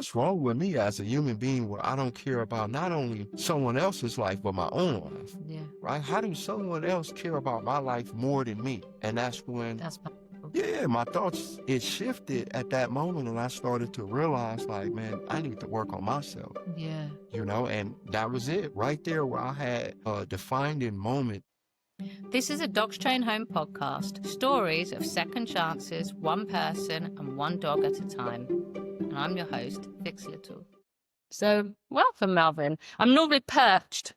what's wrong with me as a human being where I don't care about not only someone else's life, but my own life? Yeah. Right? How does someone else care about my life more than me? And that's when, That's powerful. yeah, my thoughts, it shifted at that moment. And I started to realize, like, man, I need to work on myself, Yeah. and that was it right there where I had a defining moment. This is a Dogs Train Home podcast. Stories of second chances, one person and one dog at a time. And I'm your host, Fix Little. So, welcome, Melvin. I'm normally perched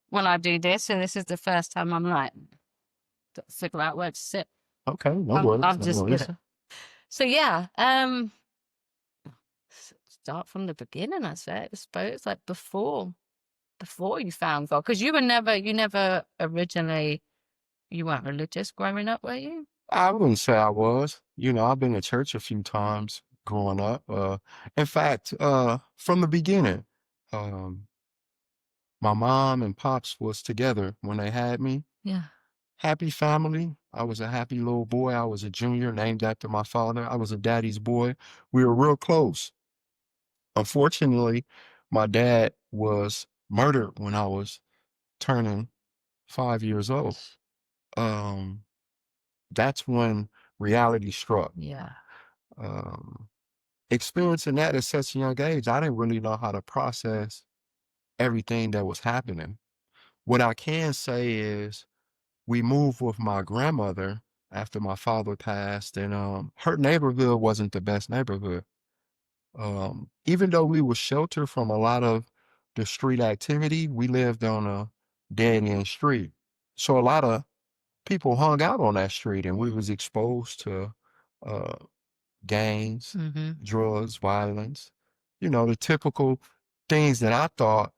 when I do this, and this is the first time I'm like, got to figure out where to sit. Okay, no worries. I'm no just worries. gonna. So yeah, start from the beginning. I suppose, like before you found God, because you never originally, you weren't religious growing up, were you? I wouldn't say I was. I've been to church a few times growing up. In fact, from the beginning, um, my mom and pops was together when they had me. Yeah. Happy family. I was a happy little boy. I was a junior named after my father. I was a daddy's boy. We were real close. Unfortunately, my dad was murdered when I was turning 5 years old. Um, that's when reality struck. Yeah. Experiencing that at such a young age, I didn't really know how to process everything that was happening. What I can say is we moved with my grandmother after my father passed, and her neighborhood wasn't the best neighborhood. Even though we were sheltered from a lot of the street activity, we lived on a dead end street. So a lot of people hung out on that street, and we was exposed to uh, gangs, drugs, violence, the typical things that I thought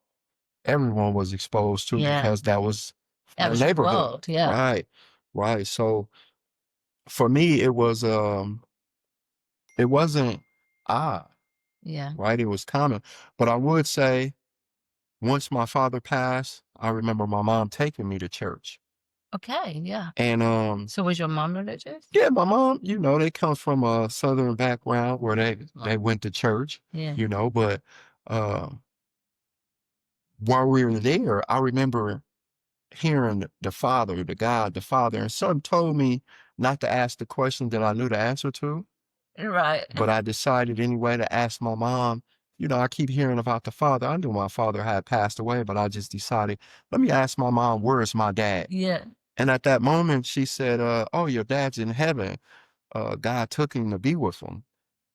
everyone was exposed to because that was That our was your neighborhood. world, yeah. Right. Right. So for me, it wasn't odd, Yeah. right? It was common. But I would say once my father passed, I remember my mom taking me to church. Okay, yeah. And So was your mom religious? yeah, my mom, they come from a Southern background where they went to church, Yeah. but while we were there, I remember hearing the Father, the God, the Father, and something told me not to ask the question that I knew the answer to, Right. but I decided anyway to ask my mom. I keep hearing about the Father. I knew my father had passed away, but I just decided, let me ask my mom, where is my dad? Yeah. And at that moment, she said, oh, your dad's in heaven. God took him to be with him.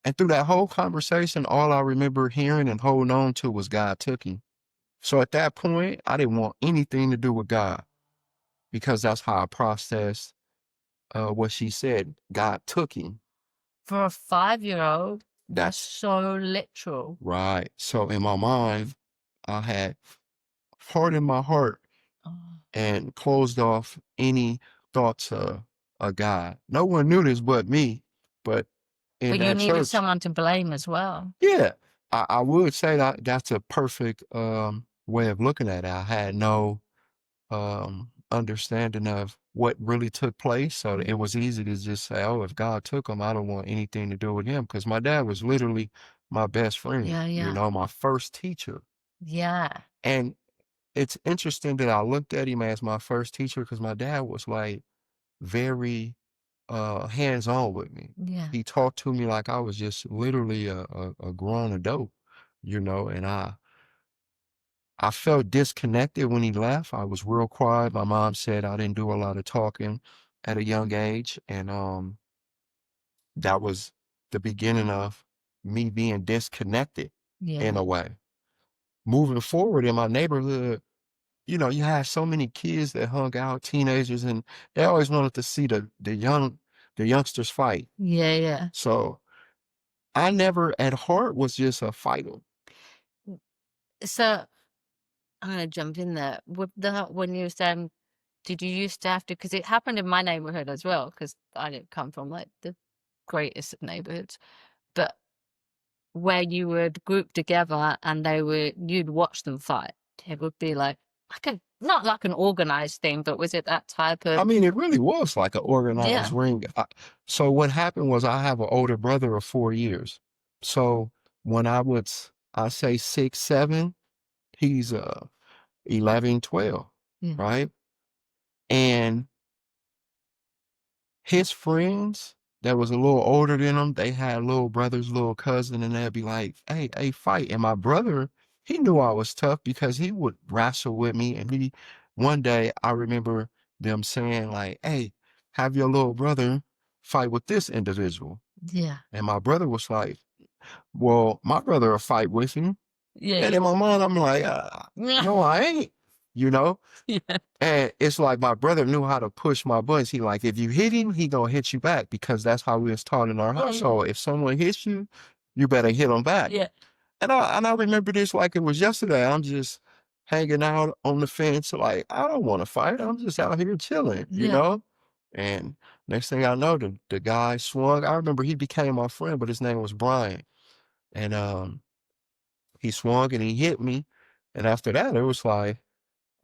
And through that whole conversation, all I remember hearing and holding on to was God took him. So at that point, I didn't want anything to do with God because that's how I processed what she said. God took him. For a 5-year-old, that's so literal. Right. So in my mind, I had hardened my heart and closed off any thoughts of a God. No one knew this but me, but in But you that needed church, someone to blame as well. yeah, I would say that that's a perfect way of looking at it. I had no understanding of what really took place. So it was easy to just say, oh, if God took him, I don't want anything to do with him. Because my dad was literally my best friend, my first teacher. Yeah. And it's interesting that I looked at him as my first teacher because my dad was like very hands-on with me. Yeah. He talked to me like I was just literally a grown adult, and I felt disconnected when he left. I was real quiet. My mom said I didn't do a lot of talking at a young age. And that was the beginning of me being disconnected in a way. Moving forward in my neighborhood, you had so many kids that hung out, teenagers, and they always wanted to see the youngsters fight. Yeah. So I never at heart was just a fighter. So I'm gonna jump in there. With when you were saying, did you used to have to, because it happened in my neighborhood as well, because I didn't come from like the greatest of neighborhoods, but where you would group together and you'd watch them fight. It would be like not like an organized thing, but was it that type of? I mean, it really was like an organized ring. So what happened was I have an older brother of 4 years. So when I say 6, 7, he's 11, 12, Yeah. right? And his friends that was a little older than him, they had little brothers, little cousin, and they'd be like, hey, fight. And my brother, he knew I was tough because he would wrestle with me. And one day I remember them saying like, hey, have your little brother fight with this individual. Yeah. And my brother was like, well, my brother will fight with him. Yeah. And in my mind, I'm like, Yeah. no, I ain't, you know? Yeah. And it's like my brother knew how to push my buttons. He like, if you hit him, he gonna hit you back because that's how we was taught in our Yeah. household. If someone hits you, you better hit them back. Yeah. And I remember this like it was yesterday. I'm just hanging out on the fence, like I don't want to fight. I'm just out here chilling, you Yeah. know. And next thing I know, the guy swung. I remember he became my friend, but his name was Brian. And he swung and he hit me. And after that, it was like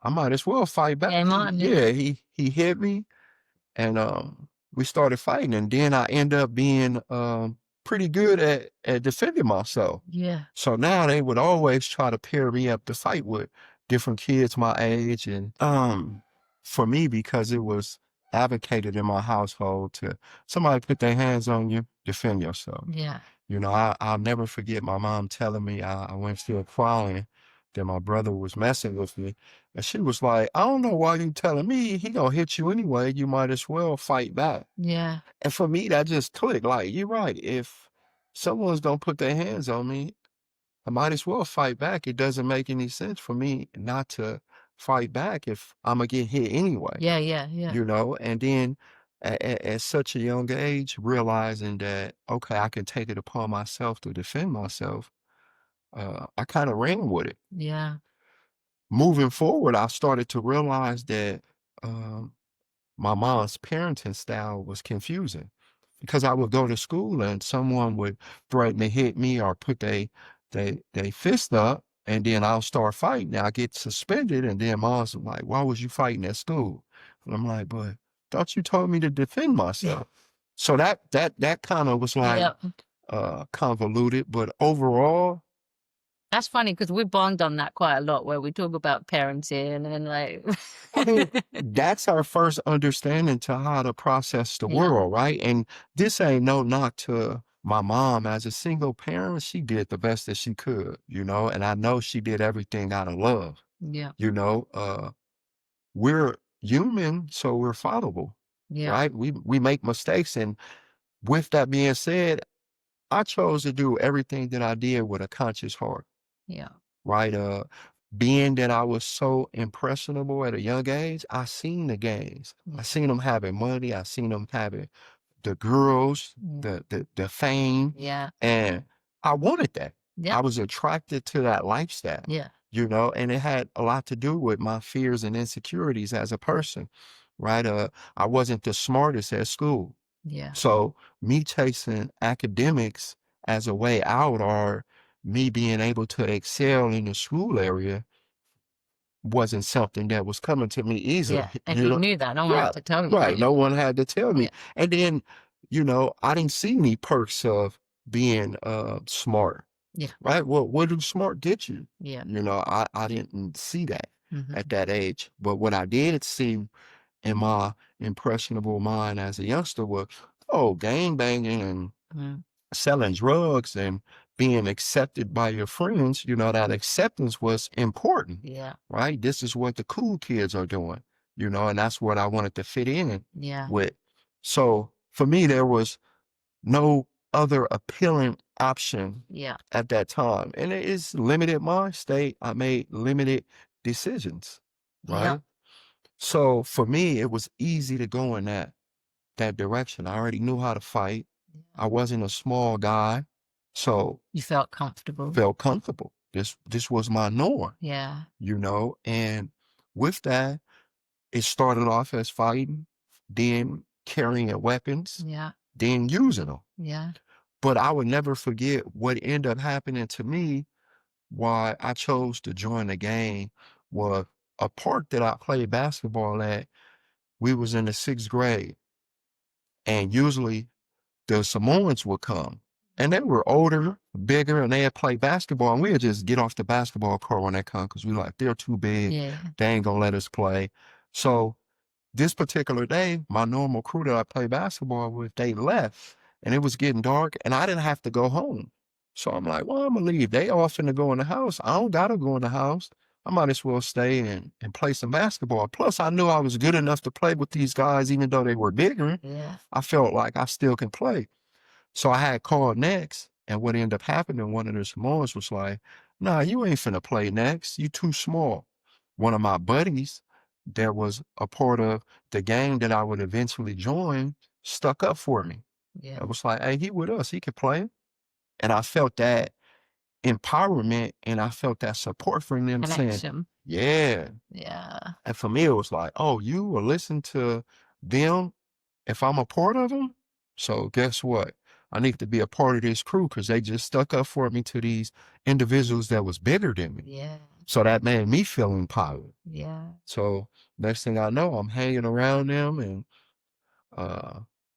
I might as well fight back. Game on. Yeah. Yeah, he hit me and we started fighting and then I end up being pretty good at defending myself. Yeah. So now they would always try to pair me up to fight with different kids my age and for me because it was advocated in my household to somebody put their hands on you, defend yourself. Yeah. You know, I'll never forget my mom telling me I went still crying that my brother was messing with me. And she was like, I don't know why you telling me he gonna hit you anyway. You might as well fight back. Yeah. And for me, that just clicked. Like, you're right. If someone's gonna put their hands on me, I might as well fight back. It doesn't make any sense for me not to fight back if I'm gonna get hit anyway, Yeah. Yeah. Yeah. you know? And then at such a young age, realizing that, okay, I can take it upon myself to defend myself, I kind of ran with it. Yeah. Moving forward, I started to realize that um, my mom's parenting style was confusing because I would go to school and someone would threaten to hit me or put they fist up, and then I'll start fighting. I get suspended, and then mom's like, "Why was you fighting at school?" And I'm like, "But thought you told me to defend myself." So that kind of was like Yeah. convoluted, but overall, That's funny because we bond on that quite a lot where we talk about parenting and like I mean, that's our first understanding to how to process the Yeah. world, right? And this ain't no knock to my mom as a single parent. She did the best that she could, you know, and I know she did everything out of love, Yeah. you know. We're human, so we're fallible, Yeah. right? We make mistakes. And with that being said, I chose to do everything that I did with a conscious heart, Yeah. right? Being that I was so impressionable at a young age, I seen the games. I Yeah. seen them having money. I seen them having the girls, Mm. the fame, Yeah. and I wanted that. Yeah. I was attracted to that lifestyle, Yeah. you know, and it had a lot to do with my fears and insecurities as a person, right? I wasn't the smartest at school. Yeah. So me chasing academics as a way out or me being able to excel in the school area wasn't something that was coming to me easily, Yeah. And you you know? knew that. No one had Right, to tell you that. right. No one had to tell me. Yeah. And then, you know, I didn't see any perks of being smart, Yeah. right? Well, what do smart get you? Yeah. You know, I didn't see that at Mhm. that age. But what I did see in my impressionable mind as a youngster was, oh, gang banging and Mm. selling drugs and being accepted by your friends, you know, that acceptance was important, Yeah. right? This is what the cool kids are doing, you know, and that's what I wanted to fit in Yeah. with. So for me, there was no other appealing option Yeah. at that time. And it is limited mind state. I made limited decisions, Yeah. right? So for me, it was easy to go in that direction. I already knew how to fight. Yeah. I wasn't a small guy, so You felt comfortable. felt comfortable. This was my norm, Yeah. you know. And with that, it started off as fighting, then carrying weapons, Yeah. then using them. Yeah. But I would never forget what ended up happening to me. Why I chose to join the gang was a park that I played basketball at. We was in the 6th grade, and usually the Samoans would come. And they were older, bigger, and they had played basketball, and we would just get off the basketball court when they come because we like, they're too big. Yeah. They ain't gonna let us play. So this particular day, my normal crew that I play basketball with, they left and it was getting dark and I didn't have to go home. So I'm like, well, I'm gonna leave. They all finna go in the house. I don't gotta go in the house. I might as well stay and play some basketball. Plus, I knew I was good enough to play with these guys, even though they were bigger. Yeah. I felt like I still can play. So I had called next, and what ended up happening, one of the Samoans was like, nah, you ain't finna play next. You too small. One of my buddies that was a part of the gang that I would eventually join stuck up for me. Yeah. I was like, hey, he with us. He could play. And I felt that empowerment and I felt that support from them saying, Connection. yeah. Yeah. And for me, it was like, oh, you will listen to them if I'm a part of them. So guess what? I need to be a part of this crew because they just stuck up for me to these individuals that was bigger than me. Yeah. So that made me feel empowered. Yeah. So next thing I know, I'm hanging around them and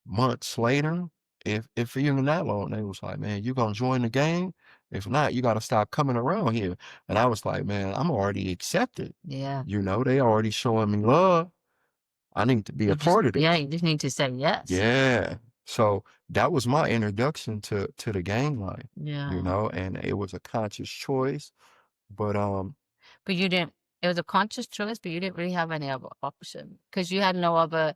months later, if even that long, they was like, man, you gonna join the gang? If not, you gotta stop coming around here. And I was like, man, I'm already accepted. Yeah. They already showing me love. I need to be a part of this. You just need to say yes. Yeah. So that was my introduction to the gang life, Yeah. and it was a conscious choice. But But you didn't it was a conscious choice, but you didn't really have any other option because you had no other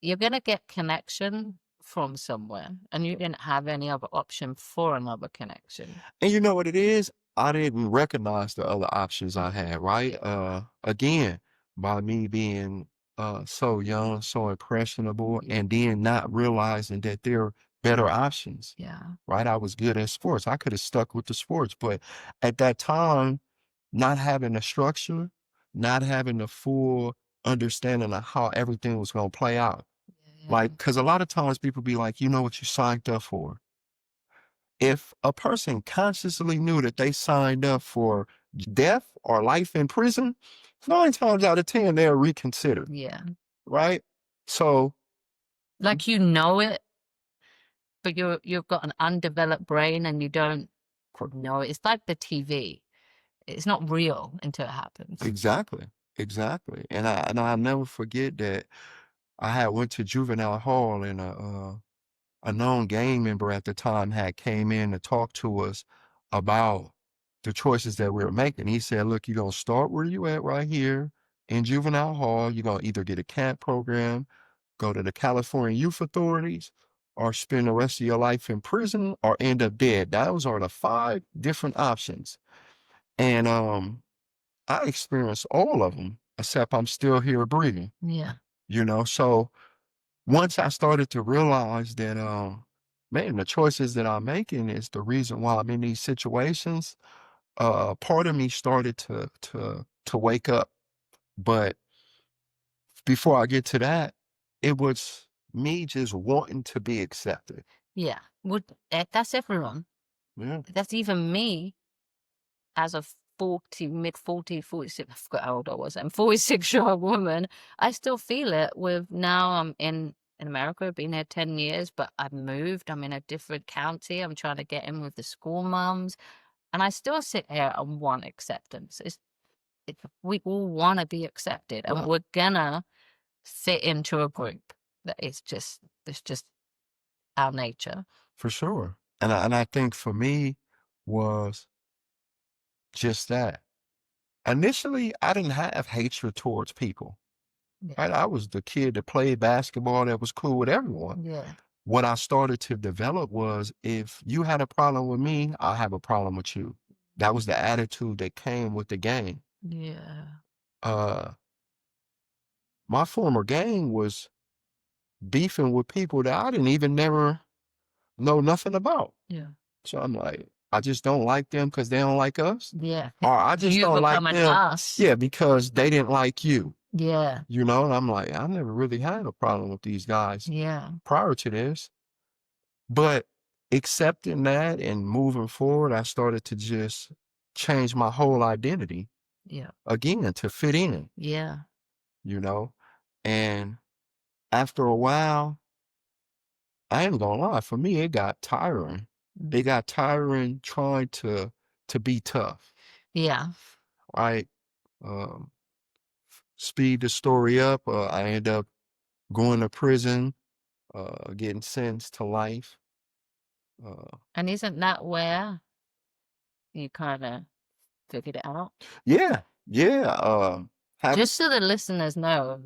you're gonna get connection from somewhere, and you didn't have any other option for another connection. and you know what it is? I didn't recognize the other options I had, right? Yeah. Again, by me being so young, so impressionable, Yeah. and then not realizing that there are better options, Yeah. right? I was good at sports. I could have stuck with the sports, but at that time, not having a structure, not having a full understanding of how everything was going to play out. Yeah. Like, because a lot of times people be like, you know what you signed up for. If a person consciously knew that they signed up for death or life in prison, 9 times out of 10, they'll reconsider, Yeah. right? So, Like, you know it, but you've got an undeveloped brain and you don't know it. It's like the TV. It's not real until it happens. exactly, exactly. And I never forget that I had went to juvenile hall and a known gang member at the time had came in to talk to us about the choices that we were making. He said, look, you're going to start where you at right here in juvenile hall. You're going to either get a camp program, go to the California Youth Authorities, or spend the rest of your life in prison or end up dead. Those are the 5 different options. And I experienced all of them, except I'm still here breathing, Yeah. So once I started to realize that, man, the choices that I'm making is the reason why I'm in these situations, part of me started to wake up. But before I get to that, it was me just wanting to be accepted. Yeah. That's everyone. Yeah, That's even me as a 40, mid 40, 46, I forgot how old I was. I'm 46-year-old woman. I still feel it with now I'm in America. I've been here 10 years, but I've moved. I'm in a different county. I'm trying to get in with the school mums. And I still sit here and want acceptance. We all want to be accepted and well, we're gonna fit into a group that it's just our nature. for sure. And I think for me was just that. Initially, I didn't have hatred towards people. Yeah. Right? I was the kid that played basketball that was cool with everyone. Yeah. What I started to develop was if you had a problem with me, I have a problem with you. That was the attitude that came with the game. Yeah. Uh, my former gang was beefing with people that I didn't even never know nothing about. Yeah. So I'm like, I just don't like them because they don't like us. Yeah. Or I just You don't like become an them, us. yeah, because they didn't like you. Yeah. And I'm like, I never really had a problem with these guys Yeah. prior to this. But accepting that and moving forward, I started to just change my whole identity Yeah. again to fit in, Yeah. you know? And after a while, I ain't gonna lie, for me, it got tiring. Mm. It got tiring trying to be tough, Yeah. right? Um, Speed the story up, I end up going to prison, getting sentenced to life. Uh, And isn't that where you kind of figured it out? yeah, yeah. Having Just so the listeners know,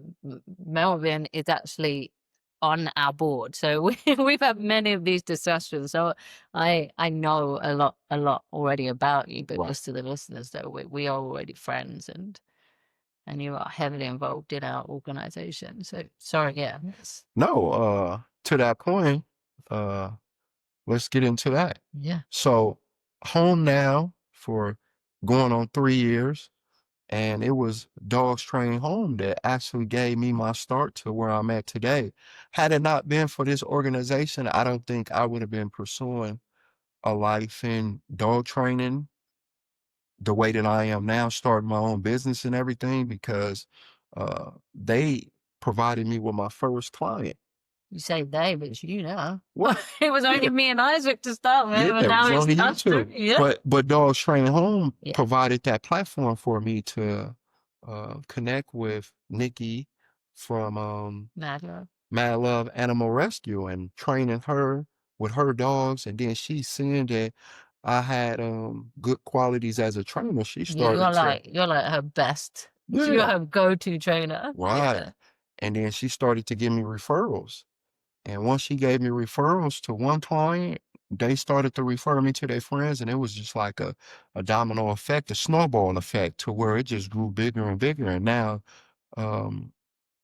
Melvin is actually on our board. So we've had many of these discussions. So I know a lot already about you, but right. just to the listeners though, we are already friends and you are heavily involved in our organization. So sorry, yeah. No, to that point, uh, let's get into that. Yeah. So, home now for going on 3 years. And it was Dogs Train Home that actually gave me my start to where I'm at today. Had it not been for this organization, I don't think I would have been pursuing a life in dog training the way that I am now, starting my own business and everything, because they provided me with my first client. You say they, but it's you now. Well, It was only yeah, me and Isaac to start with, yeah, and it now was it's only you us two. two. Yeah. But Dogs Training Home Yeah. provided that platform for me to connect with Nikki from Mad love. Mad Love Animal Rescue and training her with her dogs. And then she seeing that I had good qualities as a trainer. She Yeah, started to, you're like her best. You're yeah, her go-to trainer. right. Yeah. And then she started to give me referrals. And once she gave me referrals to one client, they started to refer me to their friends, and it was just like a domino effect, a snowball effect, to where it just grew bigger and bigger. And now, um,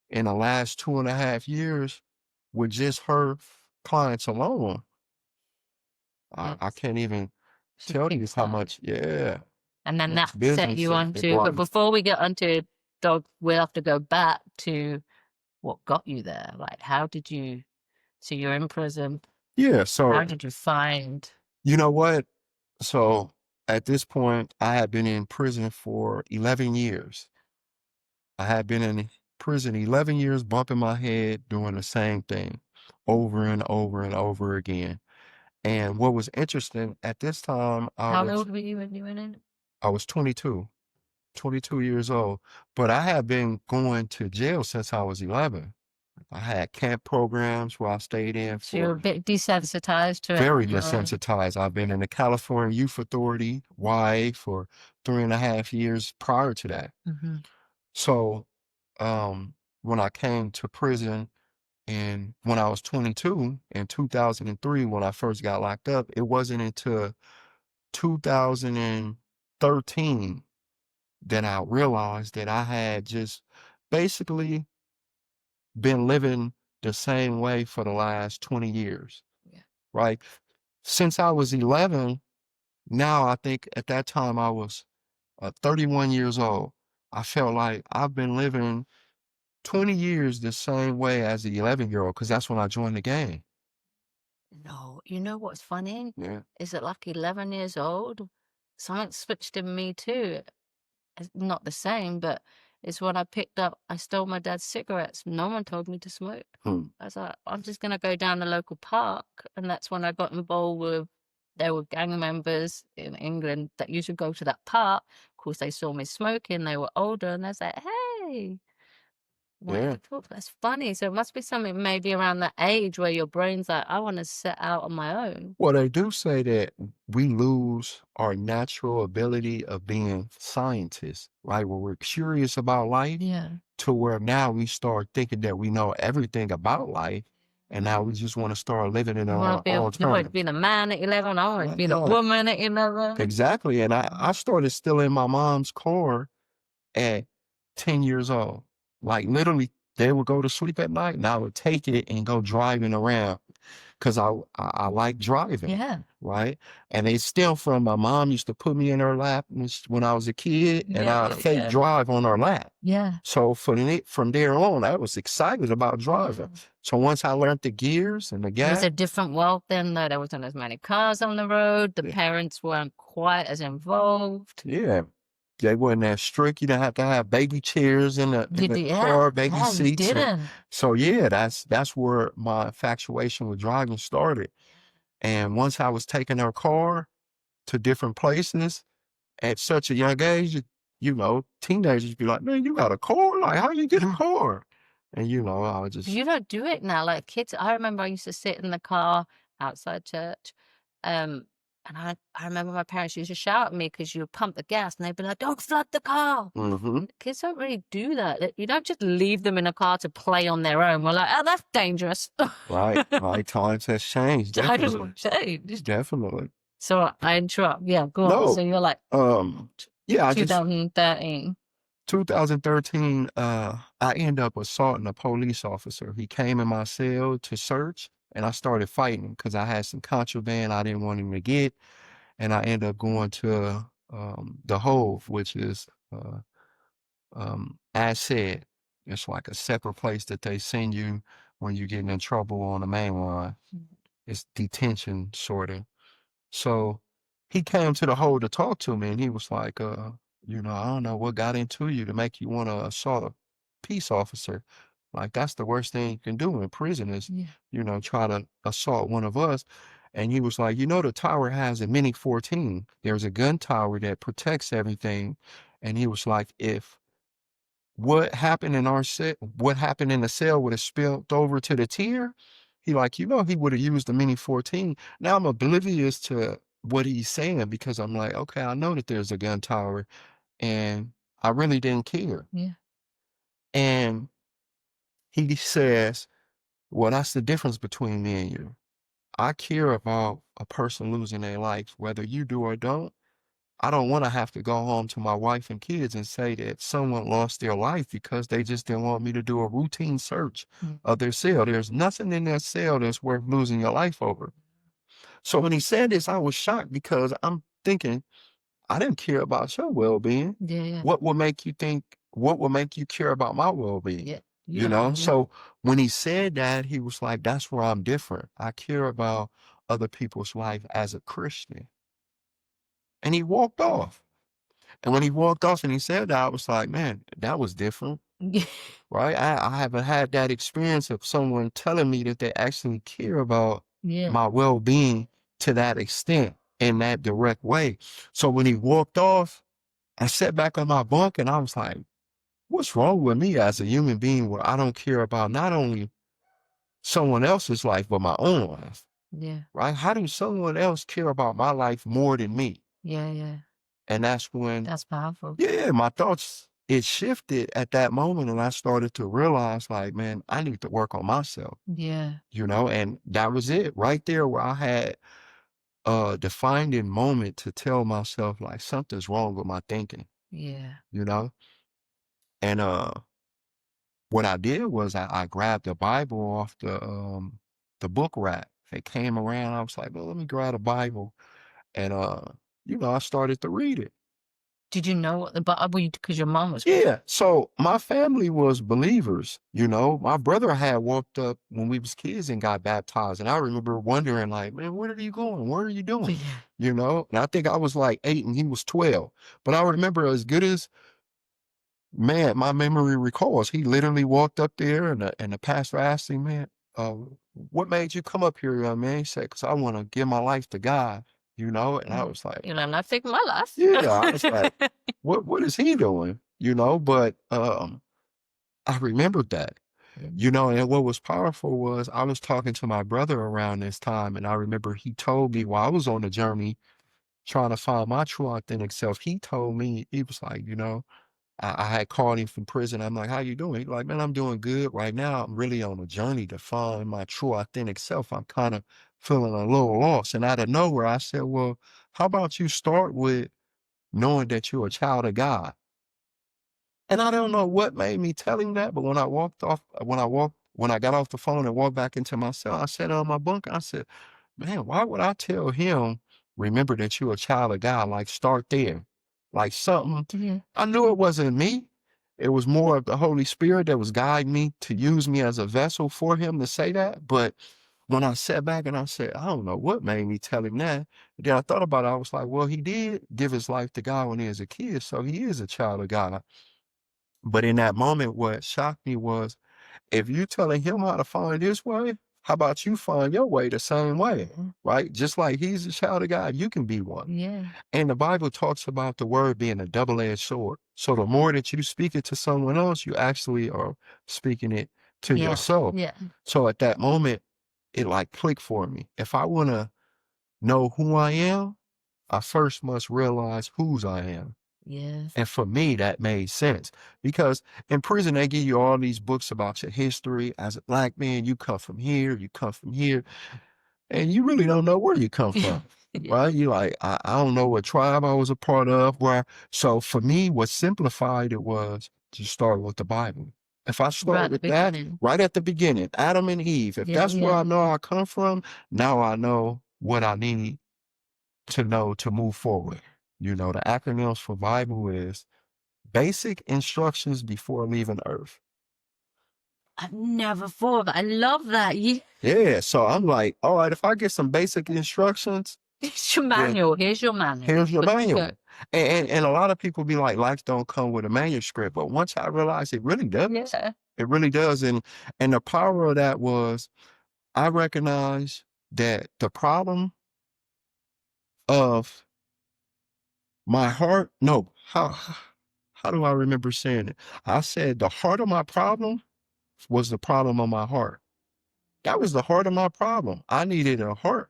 in the last 2.5 years, with just her clients alone, I It's can't even it's a tell big you how start. much, yeah, And then much that set business you it onto, brought but me. before we get onto dog, we'll have to go back to what got you there. Like, how did you, so you're in prison. Yeah, How so did you find, you know what? So at this point, I had been in prison for 11 years. I had been in prison 11 years, bumping my head, doing the same thing over and over and over again. And what was interesting at this time, how old were you when you went in? I was 22 years old, but I had been going to jail since I was 11. I had camp programs where I stayed in So you're a for bit desensitized to it. very desensitized. I've been in the California Youth Authority, YA, for 3.5 years prior to that. Mm-hmm. So, when I came to prison and when I was 22 in 2003, when I first got locked up, it wasn't until 2013 that I realized that I had just basically been living the same way for the last 20 years, Yeah. right? Since I was 11, now I think at that time I was 31 years old. I felt like I've been living 20 years the same way as the 11-year-old because that's when I joined the game. No, you know what's funny? Yeah. Is that like 11 years old? Something switched in me too. It's not the same, but it's when I picked up, I stole my dad's cigarettes. No one told me to smoke. Hmm. I was like, I'm just going to go down the local park. And that's when I got involved with, there were gang members in England that used to go to that park. Of course, they saw me smoking. They were older and they was like, hey, wanted Yeah. to talk. That's funny. So it must be something maybe around that age where your brain's like, I want to set out on my own. Well, they do say that we lose our natural ability of being scientists, right? When we're curious about life, Yeah. to where now we start thinking that we know everything about life, and now we just want to start living it You on want to our be own you want to terms. be a man at 11. I want to Right, be a yeah, woman at 11. exactly. And I started stealing my mom's car at 10 years old. Like literally, they would go to sleep at night, and I would take it and go driving around because I like driving, Yeah. right? And they still from my mom used to put me in her lap when I was a kid, and Yeah, I yeah, fake yeah. drive on her lap. Yeah. So from there on, I was excited about driving. So once I learned the gears and the It was gas, a different world then, though. There wasn't as many cars on the road. The yeah, parents weren't quite as involved. yeah, they wasn't that strict. You didn't have to have baby chairs in the Yeah, car, baby yeah, you seats, and didn't. so yeah, that's where my infatuation with driving started. And once I was taking her car to different places at such a young age, teenagers be like, "Man, you got a car? Like, how you get a car?" And, I was But just you don't do it now, like, kids I remember I used to sit in the car outside church, and I remember my parents used to shout at me because you would pump the gas, and they'd be like, "Don't flood the car." mhm. Kids don't really do that. You don't just leave them in a car to play on their own. We're like, "Oh, that's dangerous." Right, right, times has changed, Times definitely, will change. definitely. So I interrupt. Yeah, go on. So No, you're like um, yeah, I just 2013. 2013, I end up assaulting a police officer. He came in my cell to search, and I started fighting him because I had some contraband I didn't want him to get, and I ended up going to the Hove, which is as said, it's like a separate place that they send you when you're getting in trouble on the main line. It's detention, sort of. So he came to the hole to talk to me, and he was like, I don't know what got into you to make you want to assault a peace officer. Like, that's the worst thing you can do in prison is, Yeah. try to assault one of us. And he was like, the tower has a mini 14. There's a gun tower that protects everything. And he was like, if what happened in the cell would have spilled over to the tier, he would have used the mini 14. Now I'm oblivious to what he's saying because I'm like, okay, I know that there's a gun tower and I really didn't care. Yeah. And he says, well, that's the difference between me and you. I care about a person losing their life, whether you do or don't. I don't want to have to go home to my wife and kids and say that someone lost their life because they just didn't want me to do a routine search Mm. of their cell. There's nothing in their cell that's worth losing your life over. So when he said this, I was shocked because I'm thinking, I didn't care about your well-being. Yeah, yeah. What would make you care about my well-being? Yeah. You don't know. Yeah. So when he said that, he was like, that's where I'm different. I care about other people's life as a Christian. And he walked off. And when he walked off and he said that, I was like, man, that was different, Yeah. right? I haven't had that experience of someone telling me that they actually care about Yeah. my well-being to that extent in that direct way. So when he walked off, I sat back on my bunk and I was like, what's wrong with me as a human being where I don't care about not only someone else's life, but my own life, Yeah. right? How does someone else care about my life more than me? Yeah, yeah. And that's when That's powerful. yeah, my thoughts, it shifted at that moment, and I started to realize, like, man, I need to work on myself, Yeah. and that was it right there where I had a defining moment to tell myself, like, something's wrong with my thinking, Yeah. you know? And what I did was I grabbed the Bible off the book rack. It came around, I was like, well, let me grab a Bible. And I started to read it. Did you know what the Bible? Because your mom was Christian. Yeah, so my family was believers, My brother had walked up when we was kids and got baptized, and I remember wondering, like, "Man, where are you going? What are you doing?" Yeah. And I think I was like 8 and he was 12, but I remember as good as man, my memory recalls, he literally walked up there and the pastor asked him, "Man, uh, what made you come up here, young man?" He said, "'Cause I wanna give my life to God," And I Mm. was like, You know, I'm not taking my life. yeah, I was like, what is he doing?" But, I remembered that, and what was powerful was I was talking to my brother around this time, and I remember he told me while I was on the journey trying to find my true authentic self, he told me, he was like, I had called him from prison. I'm like, how you doing? He's like, man, I'm doing good. Right now, I'm really on a journey to find my true authentic self. I'm kind of feeling a little lost. And out of nowhere, I said, well, how about you start with knowing that you're a child of God? And I don't know what made me tell him that, but when I got off the phone and walked back into my cell, I sat on my bunk. I said, man, why would I tell him, remember that you're a child of God? Like, start there. Like something, Yeah. I knew it wasn't me. It was more of the Holy Spirit that was guiding me to use me as a vessel for him to say that. But when I sat back and I said, I don't know what made me tell him that. Then I thought about it. I was like, well, he did give his life to God when he was a kid. So he is a child of God. But in that moment, what shocked me was if you telling him how to find his way, How about you find your way the same way, Yeah. right? Just like he's a child of God, you can be one. Yeah. And the Bible talks about the word being a double-edged sword. So the more that you speak it to someone else, you actually are speaking it to Yeah. yourself. Yeah. So at that moment, it like clicked for me. If I want to know who I am, I first must realize whose I am. Yeah. And for me, that made sense because in prison, they give you all these books about your history. As a black man, you come from here, you come from here, and you really don't know where you come Yeah. from, Yeah. right? You like, I don't know what tribe I was a part of, where. So for me, what simplified it was to start with the Bible. If I Right start at the with that beginning. right at the beginning, Adam and Eve, if Yeah. that's where Yeah. I know I come from, now I know what I need to know to move forward. You know, the acronyms for Bible is basic instructions before leaving Earth. I've never thought of that. I love that. You Yeah, so I'm like, all right, if I get some basic instructions, here's your then manual. Here's your manual. here's your Good to go. manual. And a lot of people be like, life don't come with a manuscript. But once I realized it really does, Yeah. it really does. And the power of that was I recognized that the problem of my heart, no, how do I remember saying it? I said the heart of my problem was the problem of my heart. That was the heart of my problem. I needed a heart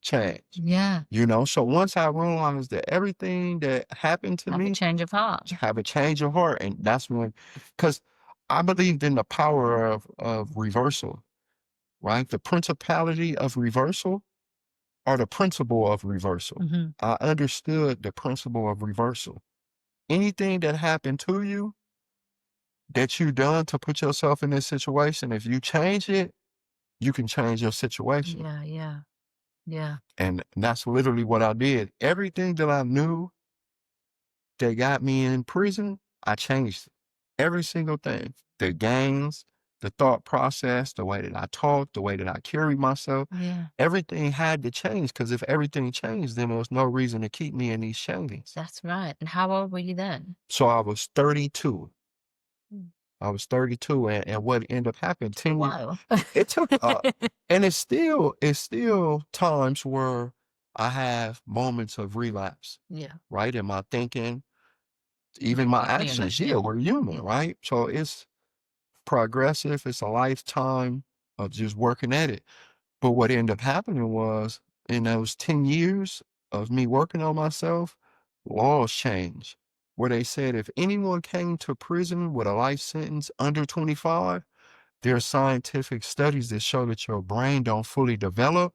change. Yeah. You know, so once I realized that everything that happened to Have a me, change of heart. have a change of heart, and that's when, because I believed in the power of reversal, right? The principality of reversal or the principle of reversal. Hmm. I understood the principle of reversal. Anything that happened to you that you done to put yourself in this situation, if you change it, you can change your situation. Yeah. Yeah. Yeah. And that's literally what I did. Everything that I knew that got me in prison, I changed it. Every single thing. The games, the thought process, the way that I talk, the way that I carry myself, Yeah. everything had to change because if everything changed, then there was no reason to keep me in these chains. That's right. And how old were you then? So I was 32. Mm. I was 32 and what ended up happening, A 10 years, while. it took, and it's still times where I have moments of relapse, Yeah. right? In my thinking, even Like my we're human. actions, yeah, Yeah. we're human, Yeah. right? So it's progressive. It's a lifetime of just working at it. But what ended up happening was in those 10 years of me working on myself, laws changed where they said if anyone came to prison with a life sentence under 25, there are scientific studies that show that your brain don't fully develop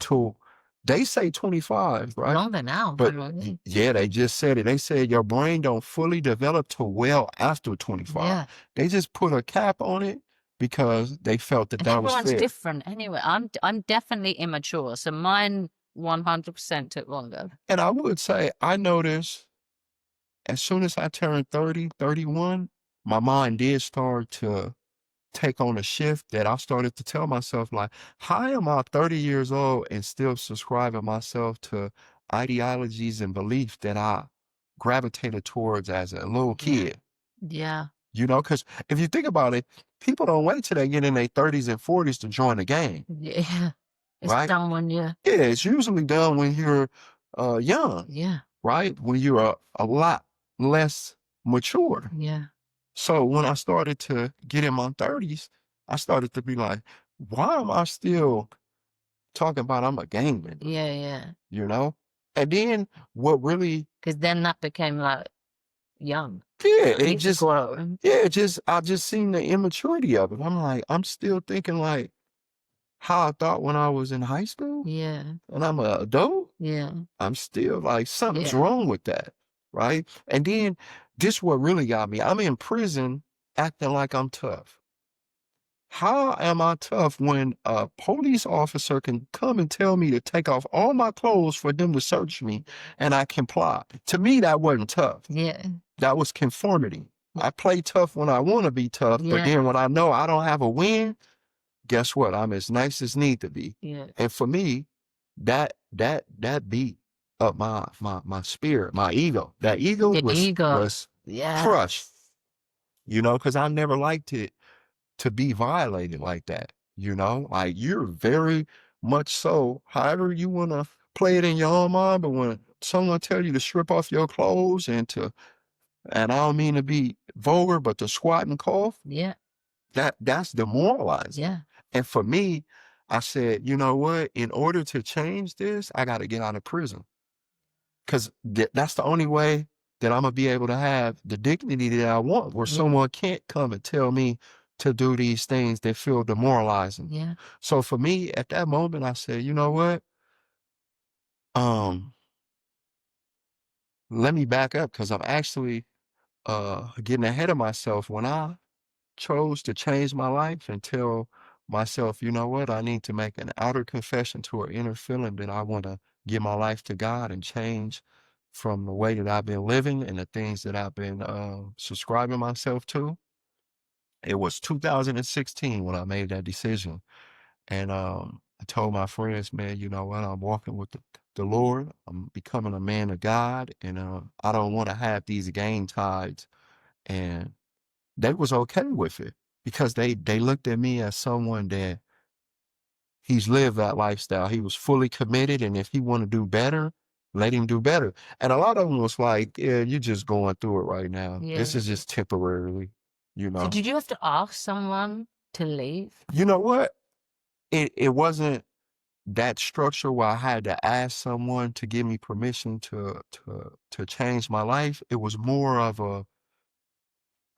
till they say 25, right? Longer now, But probably. yeah, they just said it. They said your brain don't fully develop till well after 25. Yeah. They just put a cap on it because they felt that And that was everyone's fair. different anyway. I'm definitely immature, so mine 100% took longer. And I would say I noticed as soon as I turned 30, 31, my mind did start to take on a shift that I started to tell myself, like, how am I 30 years old and still subscribing myself to ideologies and beliefs that I gravitated towards as a little Yeah. kid? Yeah. You know, because if you think about it, people don't wait till they get in their 30s and 40s to join the game, Yeah. It's right? done when you Yeah, it's usually done when you're young, yeah. right? When you're a lot less mature. Yeah. So when I started to get in my 30s, I started to be like, why am I still talking about I'm a gangman, Yeah, yeah. you know? And then what really, Because then that became, like, young. yeah, You it need to just, grow. yeah, it just, I just seen the immaturity of it. I'm like, I'm still thinking like how I thought when I was in high school Yeah. and I'm an adult. Yeah. I'm still like, something's Yeah. wrong with that, right? And then this what really got me. I'm in prison acting like I'm tough. How am I tough when a police officer can come and tell me to take off all my clothes for them to search me and I comply? To me, that wasn't tough. Yeah. That was conformity. I play tough when I want to be tough, but Yeah. then when I know I don't have a win, guess what? I'm as nice as need to be. Yeah. And for me, that beat up my spirit, my ego. That ego The ego. was Yeah. crushed, you know, because I never liked it to be violated like that. Like you're very much so, however you want to play it in your own mind, but when someone tell you to strip off your clothes and I don't mean to be vulgar, but to squat and cough, Yeah. that's demoralizing. Yeah. And for me, I said, you know what? In order to change this, I got to get out of prison. Because that's the only way that I'm gonna be able to have the dignity that I want, where Yeah. someone can't come and tell me to do these things that feel demoralizing. Yeah. So for me, at that moment, I said, you know what? Um, let me back up because I'm actually getting ahead of myself when I chose to change my life and tell myself, you know what, I need to make an outer confession to an inner feeling that I want to give my life to God and change from the way that I've been living and the things that I've been subscribing myself to. It was 2016 when I made that decision. And I told my friends, man, you know what, I'm walking with the Lord. I'm becoming a man of God. And I don't want to have these gang tides. And they was okay with it because they looked at me as someone that he's lived that lifestyle. He was fully committed, and if he want to do better, let him do better. And a lot of them was like, "Yeah, you're just going through it right now. This Yeah. is just temporarily, you So know." did you have to ask someone to leave? You know what? It wasn't that structure where I had to ask someone to give me permission to change my life. It was more of a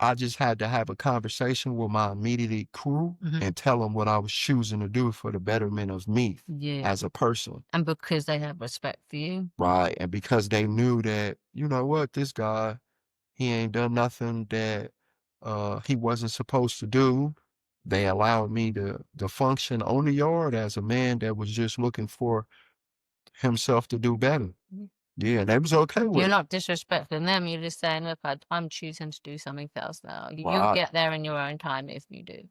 I just had to have a conversation with my immediate crew Mhm. and tell them what I was choosing to do for the betterment of me Yeah. as a person. And because they have respect for you? Right. And because they knew that, you know what, this guy, he ain't done nothing that he wasn't supposed to do. They allowed me to function on the yard as a man that was just looking for himself to do better. Mm. Yeah, they was okay You're with it. not disrespecting them, you're just saying, "Look, I'm choosing to do something else now. You'll Right. get there in your own time if you do."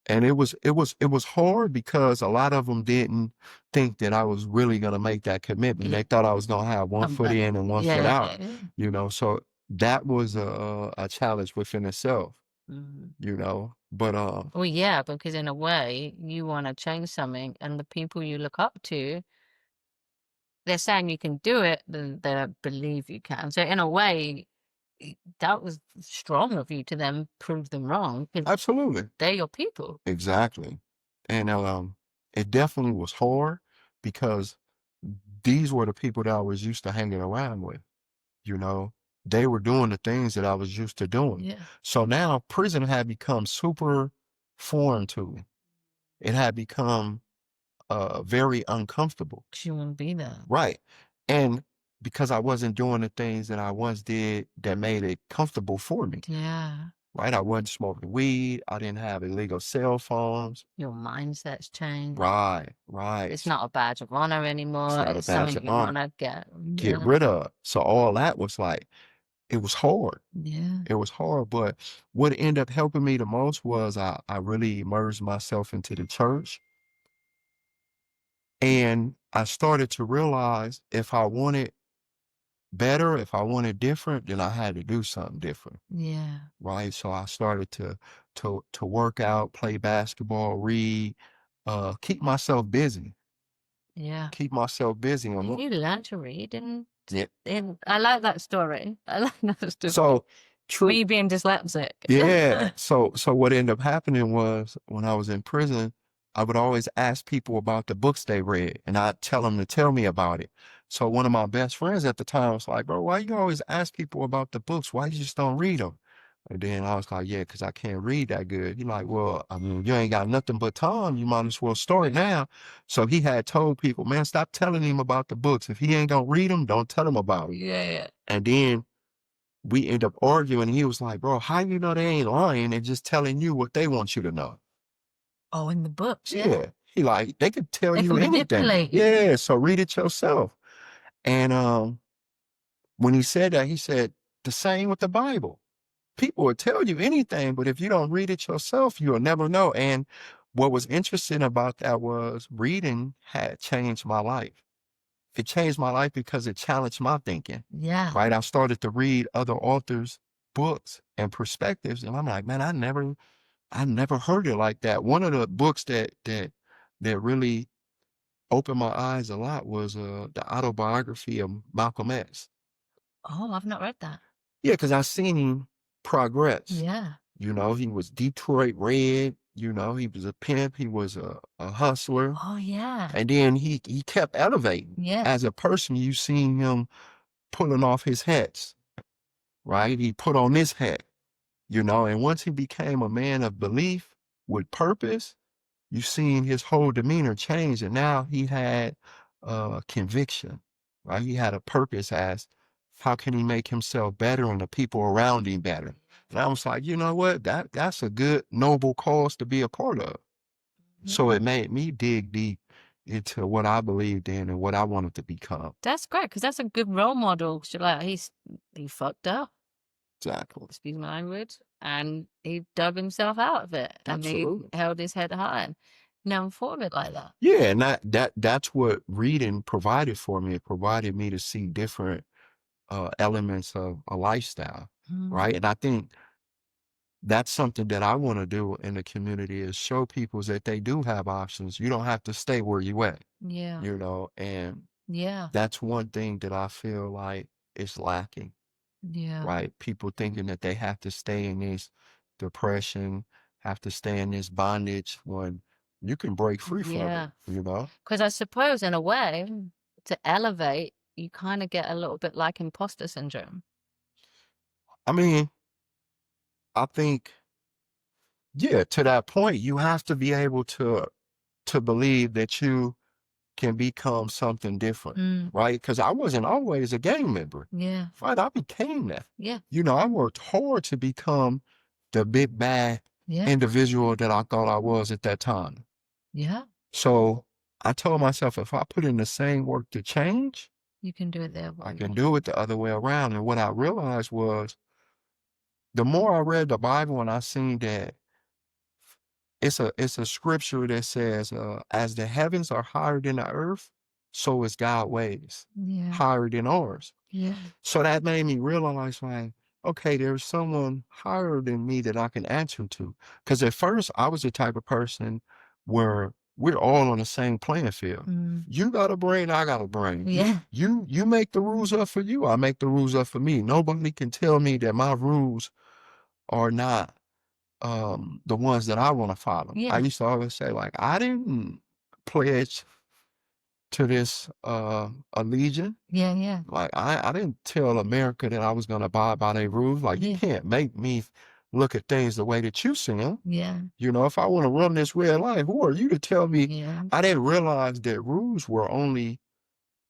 And it was hard because a lot of them didn't think that I was really gonna make that commitment. Yeah. They thought I was gonna have one foot But in and one foot yeah, out, yeah, yeah. so that was a challenge within itself, Mhm. But, Well, yeah, because in a way, you wanna change something, and the people you look up to, they're saying you can do it, then they don't believe you can. So in a way, that was strong of you to then prove them wrong because absolutely. they're your people. Exactly. And, it definitely was hard because these were the people that I was used to hanging around with, you know? They were doing the things that I was used to doing. Yeah, So now prison had become super foreign to me. It had become, very uncomfortable. 'cause you wanna be there. Right. And because I wasn't doing the things that I once did that made it comfortable for me, Yeah, right? I wasn't smoking weed. I didn't have illegal cell phones. your mindset's changed. Right, It's right. not a badge of honor It's anymore, not a it's badge something of you honor. wanna Get yeah, rid of. So all that was like, it was hard. yeah, It was hard. But what ended up helping me the most was I really immersed myself into the church. And I started to realize if I wanted better, if I wanted different, then I had to do something different. yeah, Right? So I started to work out, play basketball, read, keep myself busy, yeah. keep myself busy. And You learned to read and yeah. I like that story. I like that story. So true. Me being dyslexic. Yeah. So what ended up happening was when I was in prison, I would always ask people about the books they read, and I'd tell them to tell me about it. So one of my best friends at the time was like, "Bro, why you always ask people about the books? Why you just don't read them?" And then I was like, "Yeah, because I can't read that good." He like, "Well, I mean, you ain't got nothing but time. You might as well start now." So he had told people, "Man, stop telling him about the books. If he ain't gonna read them, don't tell him about it." Yeah. And then we end up arguing. And he was like, "Bro, how you know they ain't lying and just telling you what they want you to know?" Oh, in the books, yeah. Yeah. He like, they could tell They you can anything. manipulate you. Yeah. So read it yourself. And when he said that, he said, the same with the Bible. People will tell you anything, but if you don't read it yourself, you'll never know. And what was interesting about that was reading had changed my life. It changed my life because it challenged my thinking. Yeah. Right. I started to read other authors' books and perspectives. And I'm like, man, I never I never heard it like that. One of the books that really opened my eyes a lot was the autobiography of Malcolm X. Oh, I've not read that. Yeah, because I seen him progress. Yeah. You know, he was Detroit Red, you know, he was a pimp, he was a hustler. Oh, yeah. And then he kept elevating. Yeah. As a person, you seen him pulling off his hats, right? He put on this hat, you know, and once he became a man of belief with purpose, you seen his whole demeanor change. And now he had conviction, right? He had a purpose as how can he make himself better and the people around him better. And I was like, you know what? That's a good, noble cause to be a part of. So Yeah. it made me dig deep into what I believed in and what I wanted to become. That's great because that's a good role model. So, like, he fucked up, Exactly. excuse my language, and he dug himself out of it, and he Absolutely. held his head high. And never thought of it like that. Yeah, and that's what reading provided for me. It provided me to see different elements of a lifestyle, right? And I think that's something that I want to do in the community is show people that they do have options. You don't have to stay where you at, Yeah. you know, and Yeah. that's one thing that I feel like is lacking, Yeah. right? People thinking that they have to stay in this depression, have to stay in this bondage when you can break free from it, Yeah. you know? Because I suppose, in a way, to elevate, you kind of get a little bit like imposter syndrome. I mean, I think, yeah, to that point, you have to be able to believe that you can become something different, Mm. right? Because I wasn't always a gang member, Yeah. right? I became that. Yeah. You know, I worked hard to become the big bad Yeah. individual that I thought I was at that time. Yeah. So I told myself if I put in the same work to change, You can do it there. I can do it the other way around. And what I realized was the more I read the Bible and I seen that it's a scripture that says, as the heavens are higher than the earth, so is God ways Yeah. higher than ours. Yeah. So that made me realize, like, okay, there's someone higher than me that I can answer to. Because at first, I was the type of person where we're all on the same playing field. Mm. You got a brain, I got a brain. Yeah. You make the rules up for you, I make the rules up for me. Nobody can tell me that my rules are not the ones that I want to follow. I Yeah. used to always say, like, I didn't pledge to this allegiance. Yeah. Yeah. Like I didn't tell America that I was gonna abide by their rules. Like you Yeah. can't make me look at things the way that you see them. Yeah. You know, if I want to run this red light, who are you to tell me? Yeah. I didn't realize that rules were only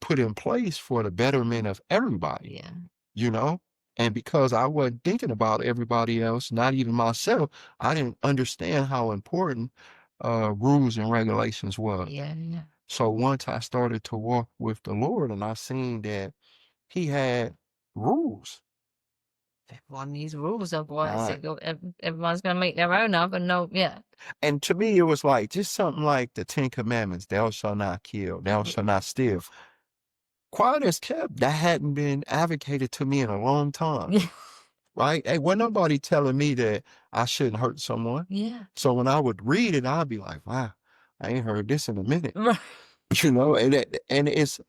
put in place for the betterment of everybody, Yeah. you know? And because I wasn't thinking about everybody else, not even myself, I didn't understand how important rules and regulations was. Yeah. Yeah. So once I started to walk with the Lord and I seen that he had rules. Everyone needs rules, otherwise Right. everyone's gonna make their own up and no. Yeah. And to me, it was like just something like the Ten Commandments, thou shalt not kill, thou shalt not steal. Quiet as kept, that hadn't been advocated to me in a long time. Yeah. Right? Hey, wasn't nobody telling me that I shouldn't hurt someone. Yeah. So when I would read it, I'd be like, wow, I ain't heard this in a minute. Right. You know, and I it's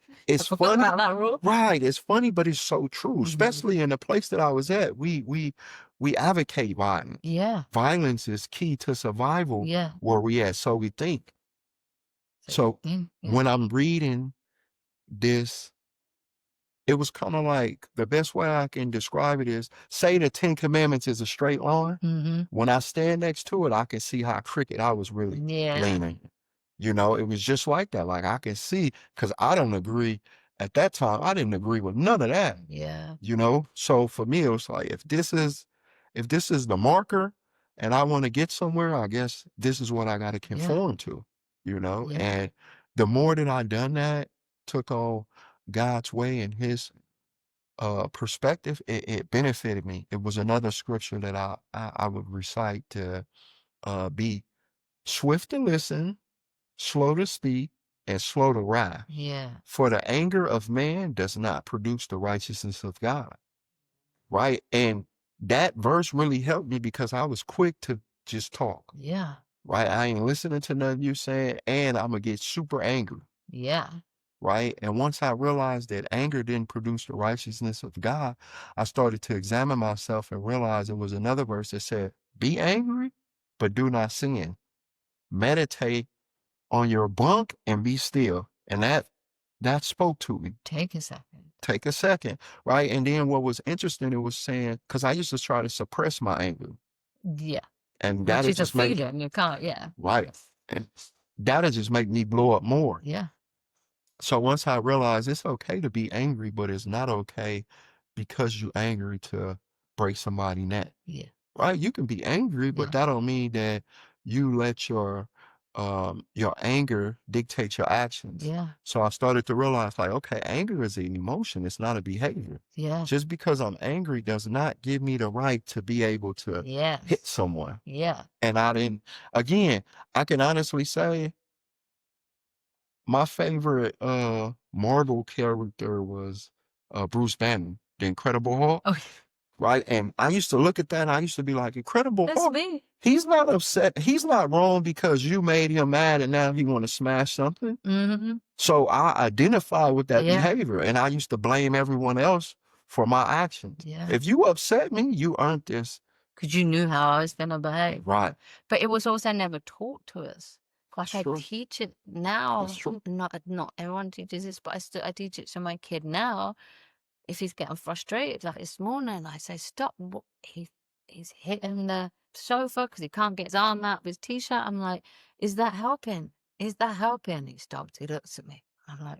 forgot funny. about that rule. Right. It's funny, but it's so true. Mhm. Especially in the place that I was at. We advocate violence. Yeah. Violence is key to survival Yeah. where we at. So we think. So Yeah. when I'm reading this, it was kind of like the best way I can describe it is say the Ten Commandments is a straight line. Mm-hmm. When I stand next to it, I can see how crooked I was really Yeah. leaning. You know, it was just like that. Like I can see, because I don't agree at that time, I didn't agree with none of that. Yeah. You know? So for me, it was like if this is the marker and I want to get somewhere, I guess this is what I gotta Yeah. conform to, you know? Yeah. And the more that I done that, took on God's way and his perspective, it benefited me. It was another scripture that I would recite to be swift to listen, slow to speak, and slow to wrath. Yeah. For the anger of man does not produce the righteousness of God. Right. And that verse really helped me because I was quick just talk, Yeah. right? I ain't listening to nothing you saying, and I'm gonna get super angry, Yeah. right? And once I realized that anger didn't produce the righteousness of God, I started to examine myself and realize it was another verse that said, "Be angry, but do not sin. Meditate on your bunk and be still." And that spoke to me. Take a second. Take a second, right? And then what was interesting, it was saying, because I used to try to suppress my anger, Yeah. and Which that'll is a just make feeling. You can't, yeah. right, and that'll just make me blow up more. Yeah. So once I realized it's okay to be angry, but it's not okay because you're angry to break somebody's neck. Yeah. Right? You can be angry, but Yeah. that don't mean that you let your anger dictate your actions. Yeah. So I started to realize like, okay, anger is an emotion, it's not a behavior. Yeah. Just because I'm angry does not give me the right to be able to hit Yes. someone. Yeah. And I didn't again, I can honestly say my favorite Marvel character was Bruce Banner, the Incredible Hulk. Oh, Right? And I used to look at that and I used to be like, Incredible that's Hulk, me. he's not upset. He's not wrong because you made him mad and now he want to smash something. Mm-hmm. So I identify with that Yeah. behavior and I used to blame everyone else for my actions. Yeah. If you upset me, you earned this. Because you knew how I was going to behave. Right. But it was also never taught to us. Like That's I true. teach it That's now. true. Not everyone teaches this, but I teach it to my kid now. If he's getting frustrated, like this morning, I say, "Stop!" He's hitting the sofa because he can't get his arm out of his t-shirt. I'm like, "Is that helping? Is that helping?" He stops. He looks at me. I'm like,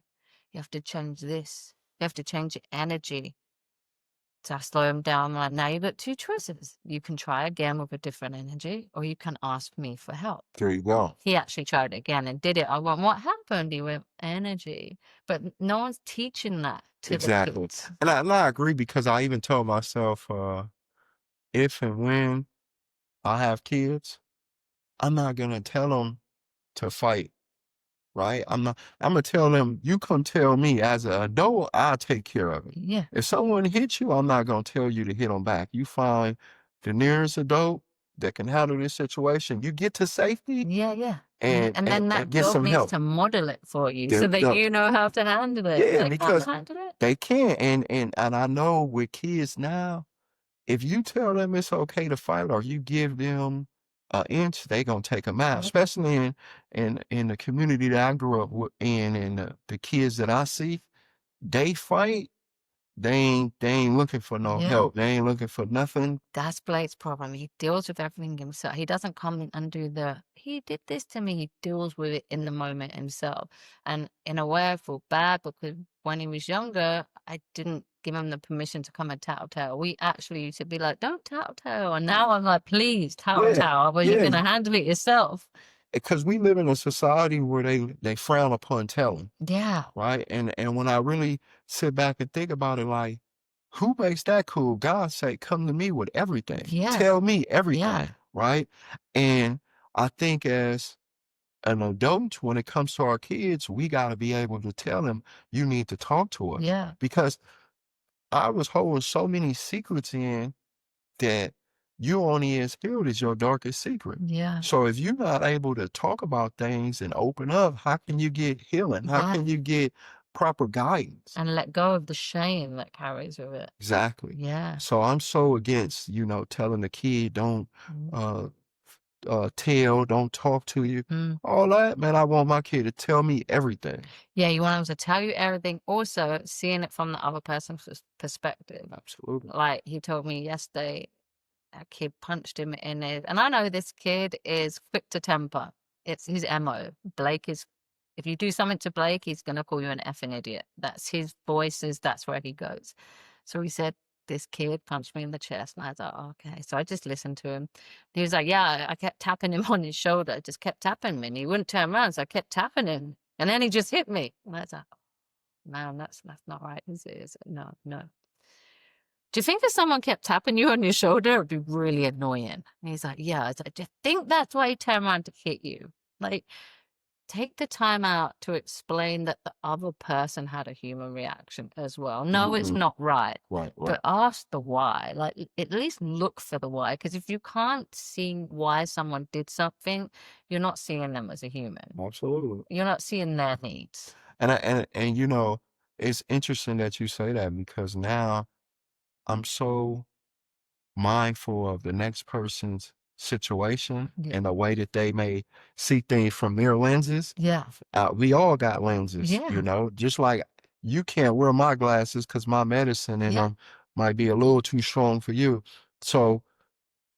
"You have to change this. You have to change your energy." So I slow him down. I'm like, "Now you've got two choices. You can try again with a different energy, or you can ask me for help." There you go. He actually tried it again and did it. I went, "What happened?" He went, "Energy." But no one's teaching that to the Exactly. kids. And I agree because I even told myself, if and when I have kids, I'm not gonna tell them to fight. Right? I'm gonna tell them, you come tell me as an adult, I'll take care of it. Yeah. If someone hits you, I'm not gonna tell you to hit them back. You find the nearest adult that can handle this situation, you get to safety Yeah, yeah. and And and, then that and get dog some needs help. to model it for you so There, that there- you know how to handle it. yeah, They can't because handle it. they can. And I know with kids now, if you tell them it's okay to fight or you give them an inch, they gonna take a mile. Yeah. Especially in the community that I grew up in, and the kids that I see, they fight. They ain't looking for no Yeah. help. They ain't looking for nothing. That's Blake's problem. He deals with everything himself. He doesn't come in and do he did this to me. He deals with it in the moment himself. And in a way, I feel bad because when he was younger, I didn't give him the permission to come and tattletale. We actually used to be like, "Don't tattletale." And now I'm like, "Please Yeah, tattletale, but you're yeah. going to handle it yourself." Because we live in a society where they frown upon telling, Yeah. right? And when I really sit back and think about it, like, who makes that cool? God say, come to me with everything. Yeah. Tell me Yeah. everything, right? And I think as an adult, when it comes to our kids, we got to be able to tell them, you need to talk to us. Yeah. Because I was holding so many secrets in that you only as healed as your darkest secret. Yeah. So if you're not able to talk about things and open up, how can you get healing? How Yeah. can you get proper guidance? And let go of the shame that carries with it. Exactly. Yeah. So I'm so against, telling the kid don't Mm. uh tell, don't talk to you. Mm. All that, man, I want my kid to tell me everything. Yeah, you want them to tell you everything. Also, seeing it from the other person's perspective. Absolutely. Like he told me yesterday, a kid punched him in his, and I know this kid is quick to temper. It's his MO. Blake is, if you do something to Blake, he's gonna call you an effing idiot. That's his voices. That's where he goes. So he said, "This kid punched me in the chest," and I was like, "Oh, okay." So I just listened to him. He was like, "Yeah, I kept tapping him on his shoulder. I just kept tapping him, and he wouldn't turn around, so I kept tapping him, and then he just hit me." And I was like, "Man, that's not right, is it? Is it? No, no." "Do you think if someone kept tapping you on your shoulder, it'd be really annoying?" And he's like, "Yeah." I was like, "Do you think that's why he turned around to hit you?" Like, take the time out to explain that the other person had a human reaction as well. No, it's Mhm. not right, Right, right. but ask the why. Like, at least look for the why. Because if you can't see why someone did something, you're not seeing them as a human. Absolutely. You're not seeing their needs. And you know, it's interesting that you say that because now I'm so mindful of the next person's situation Yeah. and the way that they may see things from their lenses. Yeah. We all got lenses, you Yeah. know, just like you can't wear my glasses because my medicine in Yeah. them might be a little too strong for you. So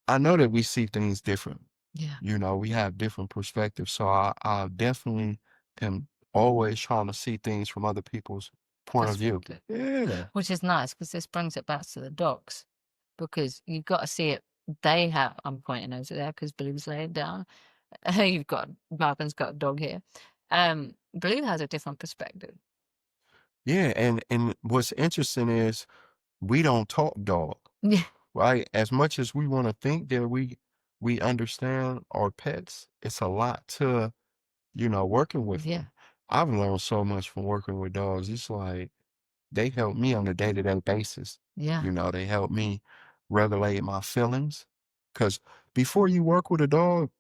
I know that we see things different. Yeah. You know, we have different perspectives. So I definitely am always trying to see things from other people's point of view. Perspective. Yeah. Which is nice because this brings it back to the dogs because you've got to see it. They have, I'm pointing over there because Blue's laying down. You've got, Marvin's got a dog here. Blue has a different perspective. Yeah. And what's interesting is we don't talk dog, Yeah. right? As much as we want to think that we understand our pets, it's a lot to, you know, working with Yeah. them. I've learned so much from working with dogs. It's like they help me on a day-to-day basis. Yeah. You know, they help me regulate my feelings. Because before you work with a dog,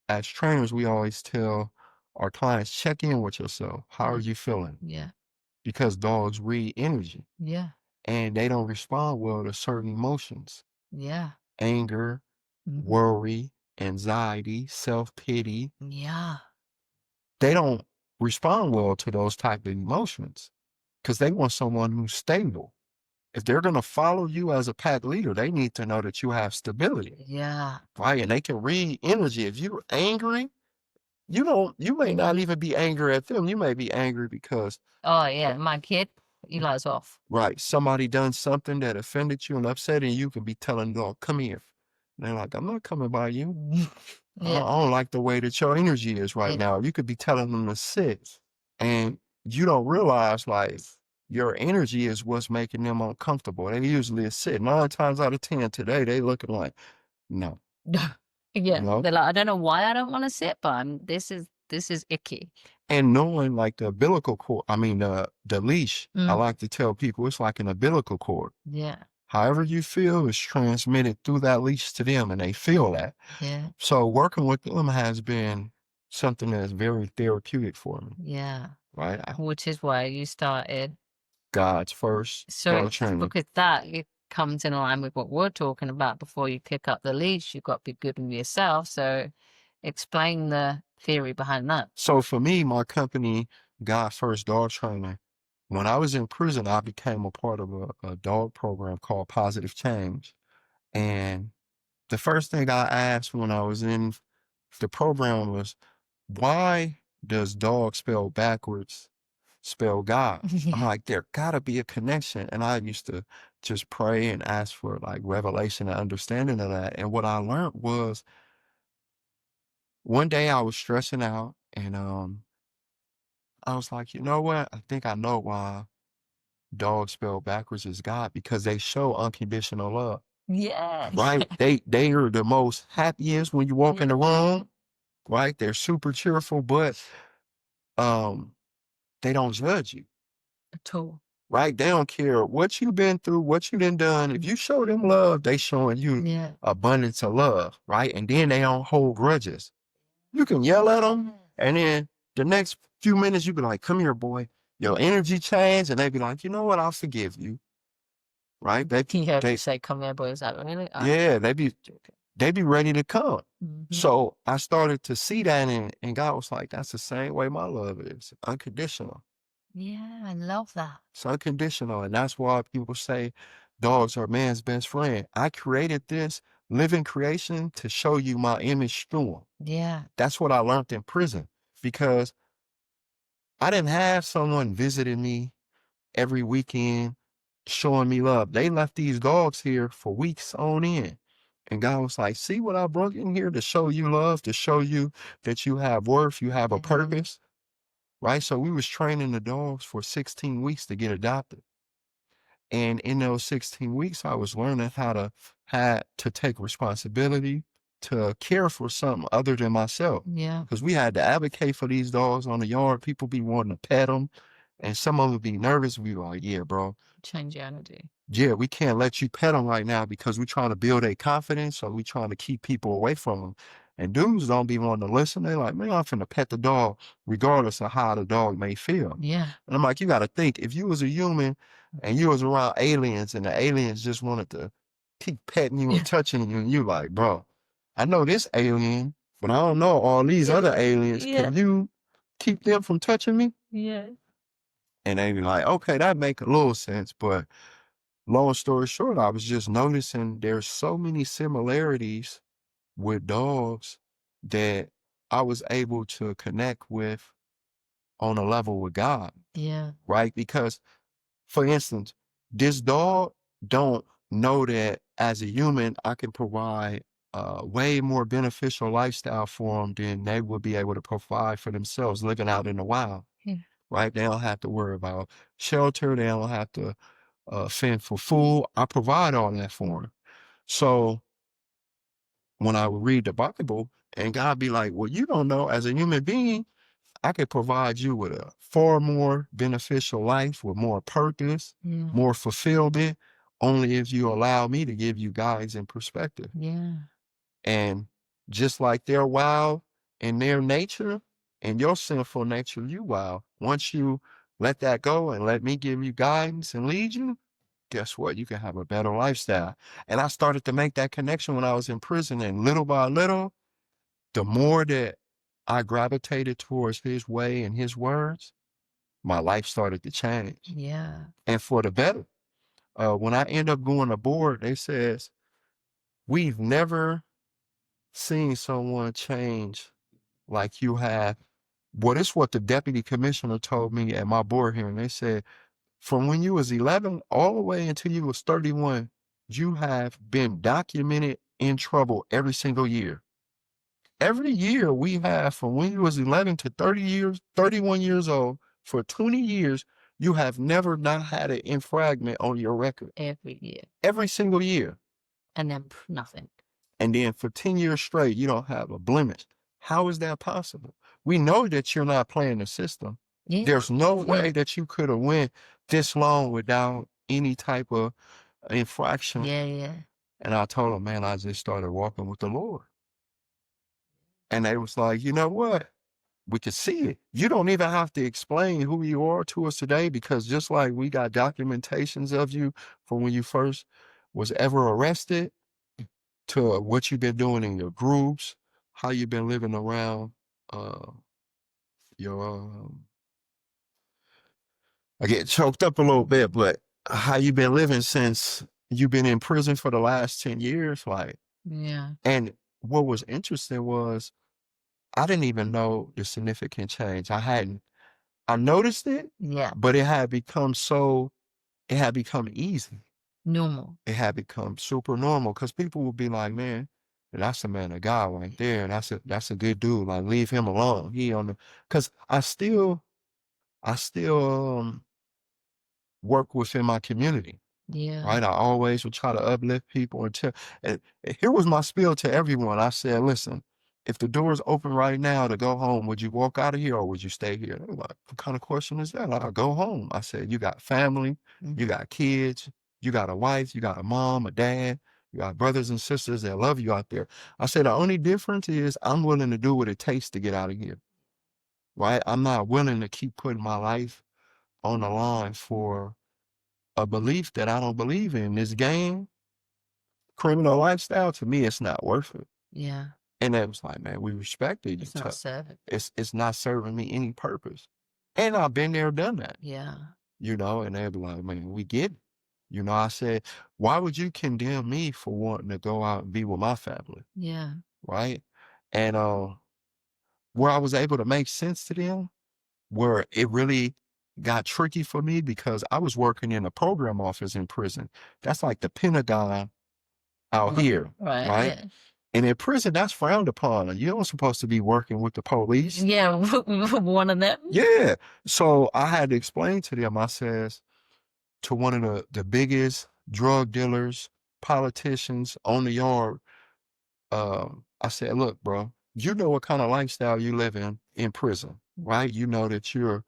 as trainers, we always tell our clients, check in with yourself. How are Yeah. you feeling? Yeah. Because dogs read energy Yeah. and they don't respond well to certain emotions, Yeah. anger, Mhm. worry, anxiety, self-pity. Yeah. They don't respond well to those type of emotions because they want someone who's stable. If they're going to follow you as a pack leader, they need to know that you have stability, Yeah. right? And they can read energy. If you're angry, you may not even be angry at them. You may be angry because, Oh, yeah. My kid, Eli's off. right, somebody done something that offended you and upset, and you can be telling them, come here. And they're like, I'm not coming by you. Yeah. I don't like the way that your energy is right Yeah. now. You could be telling them to sit. And you don't realize, like, your energy is what's making them uncomfortable. They usually sit. 9 times out of 10 today, they looking like, no, you Yeah. know? They're like, I don't know why I don't want to sit, but this is icky. And knowing like the umbilical cord, I mean, the leash, I Mm. like to tell people it's like an umbilical cord. Yeah. However you feel is transmitted through that leash to them and they feel that. Yeah. So working with them has been something that's very therapeutic for me, Yeah. right? Which is why you started. God's first So dog it's training. because that it comes in line with what we're talking about before you pick up the leash. You've got to be good with yourself. So explain the theory behind that. So for me, my company, God First Dog Training, when I was in prison, I became a part of a dog program called Positive Change. And the first thing I asked when I was in the program was, why does dog spell backwards spell God? I'm Yeah. like, there gotta be a connection. And I used to just pray and ask for like revelation and understanding of that. And what I learned was one day I was stressing out and I was like, you know what? I think I know why dogs spell backwards is God because they show unconditional love, Yeah. right? They are the most happiest when you walk in Yeah. the room, right? They're super cheerful, but um, they don't judge you, At all. right? They don't care what you've been through, what you done. If Mm. you show them love, they showing you Yeah. abundance of love, right? And then they don't hold grudges. You can yell at them, and then the next few minutes you be like, "Come here, boy." Your energy change, and they be like, "You know what? I'll forgive you." Right? You heard me They say, come here, boy. Is that really? I'm yeah, joking. they be ready to come. Hmm. So I started to see that, and God was like, "That's the same way my love is, unconditional. Yeah, I love that. It's unconditional." And that's why people say dogs are man's best friend. I created this living creation to show you my image through 'em. Yeah. That's what I learned in prison because I didn't have someone visiting me every weekend showing me love. They left these dogs here for weeks on end. And God was like, see what I brought in here to show you love, to show you that you have worth, you have a Yeah. purpose, right? So we was training the dogs for 16 weeks to get adopted. And in those 16 weeks, I was learning how to had to take responsibility, to care for something other than myself. Yeah. Because we had to advocate for these dogs on the yard. People be wanting to pet them, and some of them be nervous. We like, yeah, bro. Change your energy. Yeah, we can't let you pet them right now because we're trying to build a confidence, or we trying to keep people away from them. And dudes don't be wanting to listen. They like, man, I'm finna pet the dog regardless of how the dog may feel. Yeah. And I'm like, you got to think, if you was a human and you was around aliens and the aliens just wanted to keep petting you and touching you, and you like, bro, I know this alien, but I don't know all these other aliens. Yeah. Can you keep them from touching me? Yeah. And they be like, okay, that make a little sense. But long story short, I was just noticing there's so many similarities with dogs that I was able to connect with on a level with God, Yeah. right? Because, for instance, this dog don't know that as a human, I can provide a way more beneficial lifestyle for them than they would be able to provide for themselves living out in the wild, Yeah. right? They don't have to worry about shelter. They don't have to fend for food. I provide all that for them. So when I would read the Bible and God be like, well, you don't know, as a human being, I could provide you with a far more beneficial life with more purpose, Yeah. more fulfillment, only if you allow me to give you guidance and perspective. Yeah. And just like they're wild in their nature and your sinful nature, you wild. Once you let that go and let me give you guidance and lead you, guess what? You can have a better lifestyle. And I started to make that connection when I was in prison. And little by little, the more that I gravitated towards his way and his words, my life started to change. Yeah. And for the better. When I end up going aboard, they says, we've never seen someone change like you have. Well, this is what the deputy commissioner told me at my board hearing. They said, from when you was 11 all the way until you was 31, you have been documented in trouble every single year. Every year we have from when you was 11 to 30 years, 31 years old, for 20 years, you have never not had an infragment on your record. Every year. Every single year. And then nothing. And then for 10 years straight, you don't have a blemish. How is that possible? We know that you're not playing the system. Yeah. There's no way that you could have went this long without any type of infraction. Yeah. Yeah. And I told them, man, I just started walking with the Lord. And they was like, you know what? We could see it. You don't even have to explain who you are to us today, because just like we got documentations of you from when you first was ever arrested to what you've been doing in your groups, how you've been living around uh, your I get choked up a little bit, but how you been living since you've been in prison for the last 10 years, like. Yeah. And what was interesting was I didn't even know the significant change. I noticed it, Yeah. but it had become easy. Normal. It had become super normal, because people would be like, man, that's a man of God right there. That's a good dude. Like, leave him alone. He on the, because I still work within my community. Yeah. Right? I always would try to uplift people and here was my spiel to everyone. I said, listen, if the door's open right now to go home, would you walk out of here or would you stay here? They were like, what kind of question is that? I'll go home. I said, you got family, you got kids, you got a wife, you got a mom, a dad, you got brothers and sisters that love you out there. I said, the only difference is I'm willing to do what it takes to get out of here. Right? I'm not willing to keep putting my life on the line for a belief that I don't believe in. This game, criminal lifestyle, to me, it's not worth it. Yeah. And it was like, man, we respected you. It's not serving. It's not serving me any purpose. And I've been there, done that. Yeah. And they'd be like, man, we get it. I said, why would you condemn me for wanting to go out and be with my family? Yeah. Right? And where I was able to make sense to them, where it really got tricky for me, because I was working in a program office in prison. That's like the Pentagon out here, Right. right? Yeah. And in prison, that's frowned upon. You don't supposed to be working with the police. Yeah. One of them. Yeah. So I had to explain to them, I says, to one of the biggest drug dealers, politicians on the yard, I said, look, bro, you know what kind of lifestyle you live in prison, right? You know that you're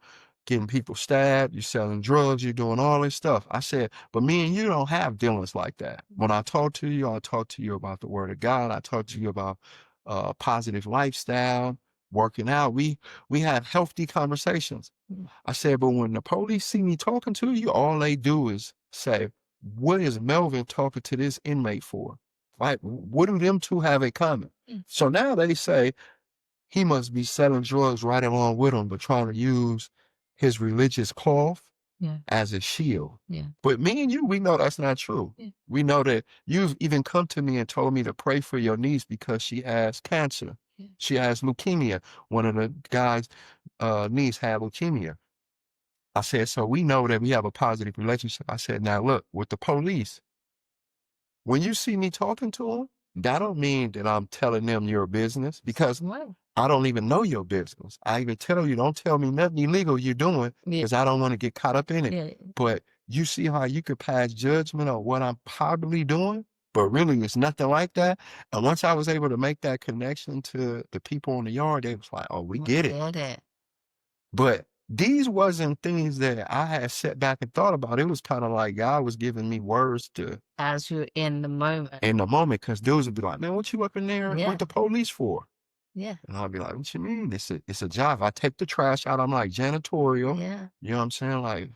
getting people stabbed, you're selling drugs, you're doing all this stuff. I said, but me and you don't have dealings like that. When I talk to you, I talk to you about the word of God. I talk to you about positive lifestyle, working out. We have healthy conversations. I said, but when the police see me talking to you, all they do is say, what is Melvin talking to this inmate for? Right? What do them two have in common? So now they say he must be selling drugs right along with him, but trying to use his religious cloth as a shield. But me and you, we know that's not true. We know that you've even come to me and told me to pray for your niece because she has cancer. She has leukemia. One of the guys' niece had leukemia. I said, so we know that we have a positive relationship. I said, now look, with the police, when you see me talking to them, that don't mean that I'm telling them your business because I don't even know your business. I even tell you, don't tell me nothing illegal you're doing because I don't want to get caught up in it. But you see how you could pass judgment on what I'm probably doing, but really it's nothing like that. And once I was able to make that connection to the people in the yard, they was like, oh, we get it. But these wasn't things that I had sat back and thought about. It was kind of like God was giving me words to As you're in the moment. because dudes would be like, man, what you up in there with the police for? Yeah. And I'll be like, what you mean? It's a job. I take the trash out. I'm like janitorial. Yeah. You know what I'm saying? Like,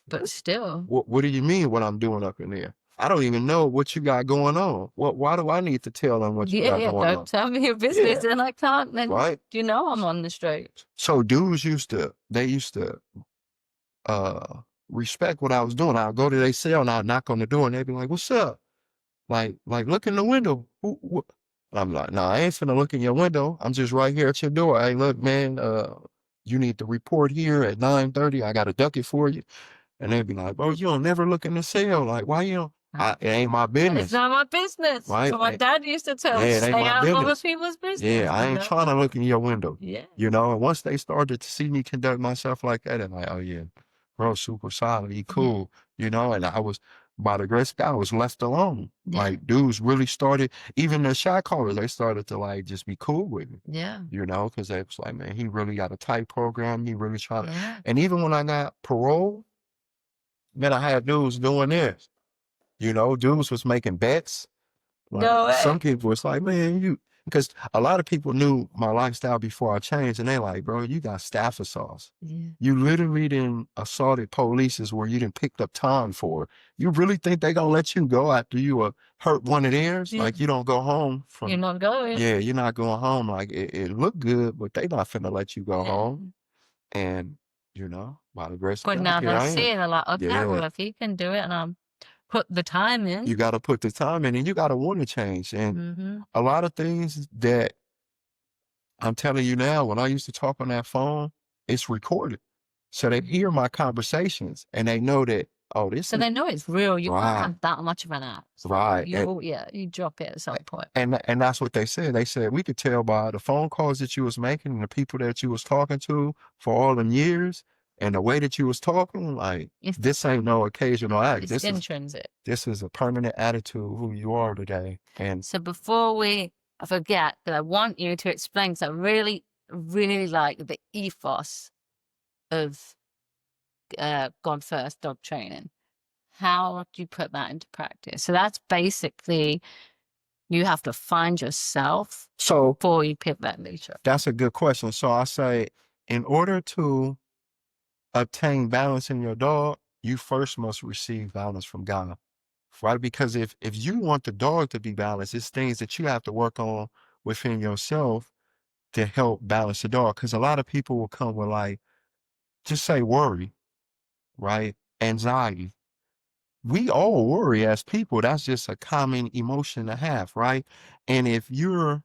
But still. what do you mean what I'm doing up in there? I don't even know what you got going on. Why do I need to tell them what you got going on? Don't tell me your business and I can't, then you know I'm on the street. So dudes used to respect what I was doing. I'll go to their cell and I'll knock on the door and they'd be like, what's up? Like look in the window. Who? I'm like, no, I ain't finna look in your window. I'm just right here at your door. Hey, look, man, you need to report here at 9:30. I got a ducket for you. And they'd be like, bro, you don't never look in the cell. Like, why you don't? It ain't my business. It's not my business. Right? So my dad used to tell me, stay out of other people's business. Yeah, I ain't trying to look in your window. Yeah. You know, and once they started to see me conduct myself like that, they're like, oh yeah, bro, super solid, he cool. You know, and I was, by the grace of God, I was left alone. Like dudes really started, even the shot callers, they started to like just be cool with me. Yeah. You know, because they was like, man, he really got a tight program. He really trying to, and even when I got parole, man, I had dudes doing this. You know, dudes was making bets. Like, some people was like, man, because a lot of people knew my lifestyle before I changed, and they like, bro, you got staffer sauce. You literally didn't assaulted police where you didn't picked up time for. You really think they gonna let you go after you hurt one of theirs? Like you don't go home from. You're not going. Yeah, you're not going home. Like it looked good, but they not finna let you go home. And you know, by the grace of But God, now here they I see am. it, they're like, okay, well, if he can do it and I'm put the time in. You got to put the time in and you got to want to change. And a lot of things that I'm telling you now, when I used to talk on that phone, it's recorded. So they hear my conversations and they know that, oh, this So is. they know it's real. You can't have that much of an act. Right. You drop it at some point. And that's what they said. They said, we could tell by the phone calls that you was making and the people that you was talking to for all them years and the way that you was talking, like, this ain't no occasional act. It's intrinsic. This is a permanent attitude who you are today. And so before we forget, that I want you to explain, because I really, really like the ethos of God First dog training. How do you put that into practice? So that's basically, you have to find yourself before you pick that leader. That's a good question. So I say, in order to obtain balance in your dog, you first must receive balance from God, right? Because if you want the dog to be balanced, it's things that you have to work on within yourself to help balance the dog. Because a lot of people will come with like, just say worry, right? Anxiety. We all worry as people. That's just a common emotion to have, right? And if you're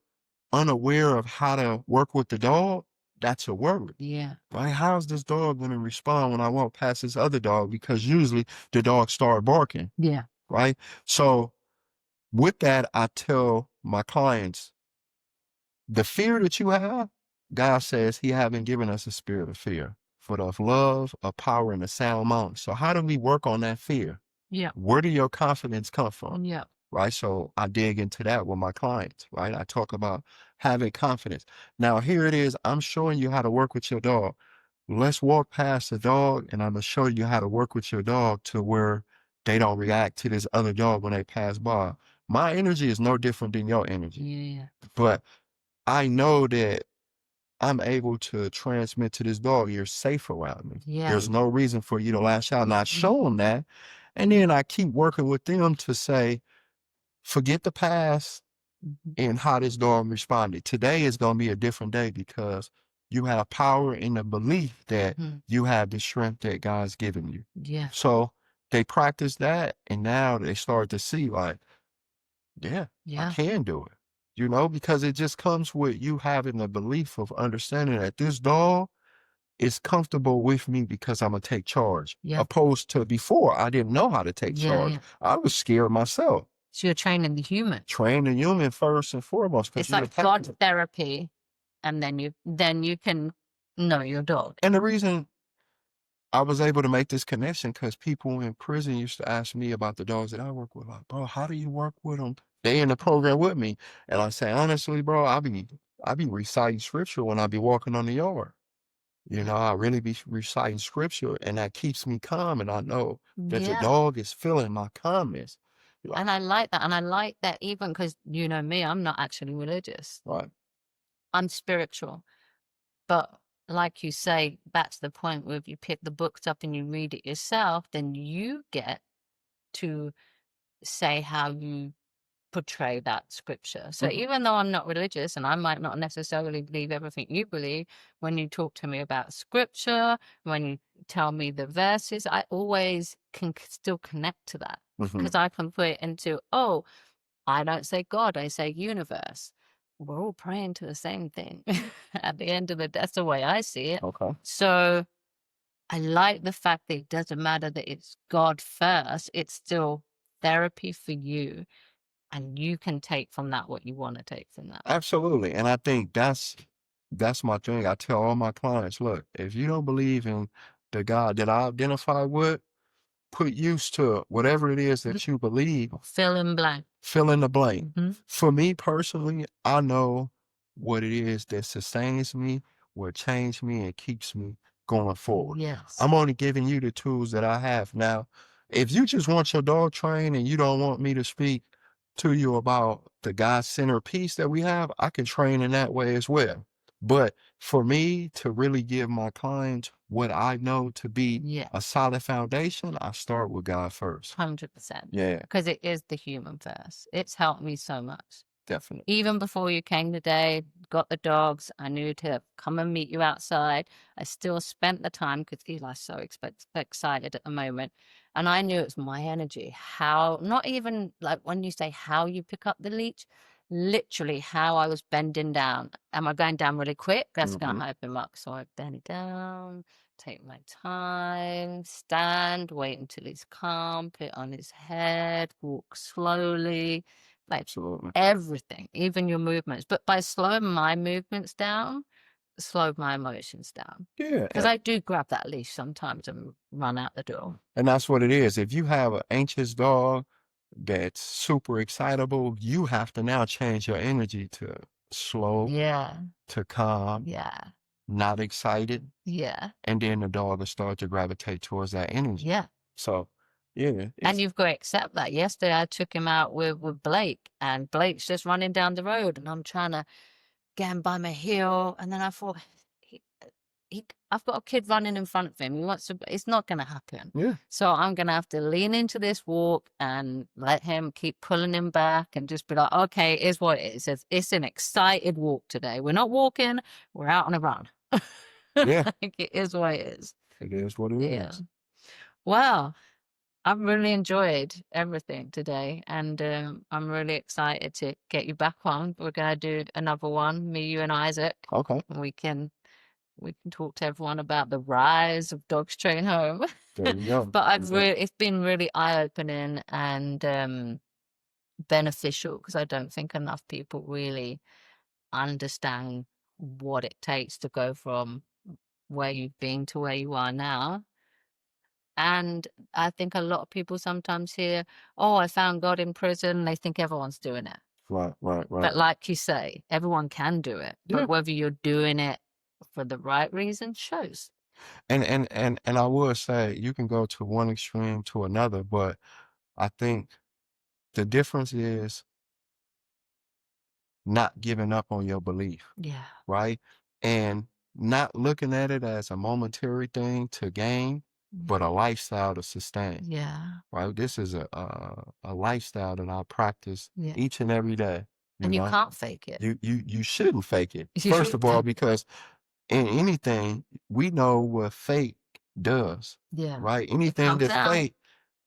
unaware of how to work with the dog, that's a worry. Yeah. Right? How's this dog going to respond when I walk past this other dog? Because usually the dog start barking. Yeah. Right? So with that, I tell my clients, the fear that you have, God says he haven't given us a spirit of fear, but of love, of power, and a sound mind. So how do we work on that fear? Yeah. Where do your confidence come from? Yeah. right? So I dig into that with my clients, right? I talk about having confidence. Now, here it is. I'm showing you how to work with your dog. Let's walk past the dog, and I'm gonna show you how to work with your dog to where they don't react to this other dog when they pass by. My energy is no different than your energy, Yeah. but I know that I'm able to transmit to this dog, you're safe around me. Yeah. There's no reason for you to lash out. And I Mhm. show them that. And then I keep working with them to say, forget the past Mhm. and how this dog responded. Today is going to be a different day because you have power in the belief that Mhm. you have the strength that God's given you. Yeah. So they practice that. And now they start to see, like, yeah, I Yeah. can do it. Because it just comes with you having the belief of understanding that this dog is comfortable with me because Imma take charge, Yeah. opposed to before, I didn't know how to take Yeah. charge. Yeah. I was scared myself. So you're training the human. Train the human first and foremost, because It's you're the like God captain. therapy, and then you can know your dog. And the reason I was able to make this connection, because people in prison used to ask me about the dogs that I work with, like, "Bro, how do you work with them?" They in the program with me, and I say, "Honestly, bro, I be reciting scripture when I be walking on the yard." Yeah. I really be reciting scripture, and that keeps me calm, and I know that the Yeah. dog is feeling my calmness. Like, And I like that. And I like that even because you know me, I'm not actually religious. right. I'm spiritual. But like you say, back to the point where if you pick the books up and you read it yourself, then you get to say how you portray that scripture. So Mhm, even though I'm not religious and I might not necessarily believe everything you believe, when you talk to me about scripture, when you tell me the verses, I always can still connect to that mhm, because I can put it into, oh, I don't say God, I say universe. We're all praying to the same thing. At the end of the day, that's the way I see it. okay. So I like the fact that it doesn't matter that it's God first, it's still therapy for you. And you can take from that what you want to take from that. Absolutely, and I think that's my thing. I tell all my clients, "Look, if you don't believe in the God that I identify with, put use to whatever it is Mhm. that you believe. Fill in blank. Fill in the blank. Mhm. For me personally, I know what it is that sustains me, what changed me, and keeps me going forward. Yes. I'm only giving you the tools that I have. Now, if you just want your dog trained and you don't want me to speak to you about the God-centered peace that we have, I can train in that way as well. But for me to really give my clients what I know to be Yeah. a solid foundation, I start with God first. 100%. Yeah, Because it is the human first. It's helped me so much. definitely. Even before you came today, got the dogs, I knew to come and meet you outside. I still spent the time because Eli's so excited at the moment. And I knew it was my energy. How, not even like when you say how you pick up the leech, literally how I was bending down. Am I going down really quick? That's going Mhm. to hype him up. So I bend down, take my time, stand, wait until he's calm, put it on his head, walk slowly. Like Absolutely. everything, even your movements. But by slowing my movements down, slow my emotions down. Yeah, Because I do grab that leash sometimes and run out the door. and that's what it is. If you have an anxious dog that's super excitable, you have to now change your energy to slow, Yeah. to calm, Yeah. not excited, Yeah. and then the dog will start to gravitate towards that energy. Yeah. So, yeah, And it's you've got to accept that. Yesterday I took him out with Blake and Blake's just running down the road and I'm trying to get him by my heel. And then I thought, he, I've got a kid running in front of him. He wants to, it's not going to happen. yeah, So I'm going to have to lean into this walk and let him keep pulling him back and just be like, okay, it's what it is. It's an excited walk today. We're not walking, we're out on a run. yeah. Like it is what it is. It is what it Yeah. is. Well, I've really enjoyed everything today, and I'm really excited to get you back on. We're gonna do another one, me, you, and Isaac. Okay. And we can talk to everyone about the rise of Dogs Train Home. There you go. But There you go. it's been really eye opening and beneficial because I don't think enough people really understand what it takes to go from where you've been to where you are now. And I think a lot of people sometimes hear, "Oh, I found God in prison." They think everyone's doing it. Right, right, right. But like you say, everyone can do it. Yeah. But whether you're doing it for the right reason shows. And I would say you can go to one extreme to another, but I think the difference is not giving up on your belief, Yeah. right? And not looking at it as a momentary thing to gain, but a lifestyle to sustain, Yeah. right? This is a lifestyle that I practice Yeah. each and every day, you And you know? can't fake it. You shouldn't fake it. You First of all, shouldn't. because in anything, we know what fake does, Yeah. right? It Anything comes that's out. fake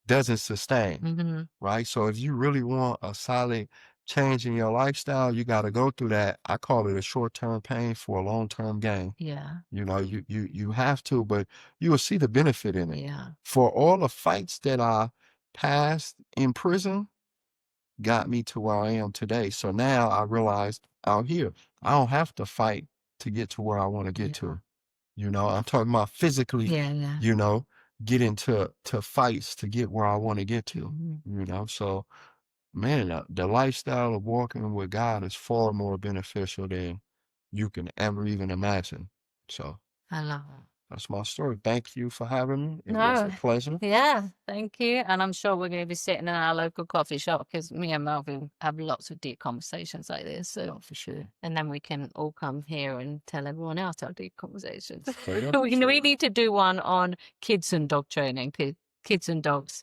doesn't sustain, Mhm. right? So if you really want a solid change in your lifestyle, you got to go through that. I call it a short-term pain for a long-term gain. Yeah. You know, you have to, but you will see the benefit in it. Yeah. For all the fights that I passed in prison, got me to where I am today. So now I realized out here, I don't have to fight to get to where I want to get Yeah. to. You know, I'm talking about physically, Yeah. Yeah. you know, get into fights to get where I want to get to. Mhm. You know, so man, the lifestyle of walking with God is far more beneficial than you can ever even imagine. So I love it. that's my story. Thank you for having me. It was a No. pleasure. Yeah, thank you. And I'm sure we're going to be sitting in our local coffee shop because me and Melvin have lots of deep conversations like this. So, Oh, for sure. and then we can all come here and tell everyone else our deep conversations. Straight up. We need to do one on kids and dog training. Kids and dogs.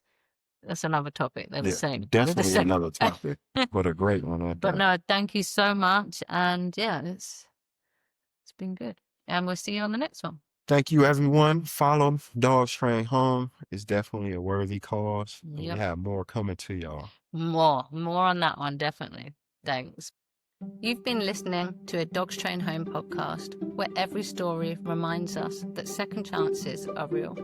That's another topic. They're the Yeah, same. They're the definitely same. another topic, but a great one at But that. no, thank you so much. And yeah, it's been good. And we'll see you on the next one. Thank you, everyone. Follow Dogs Train Home. It's definitely a worthy cause, and we Yep. have more coming to y'all. More on that one, definitely. Thanks. You've been listening to a Dogs Train Home podcast where every story reminds us that second chances are real.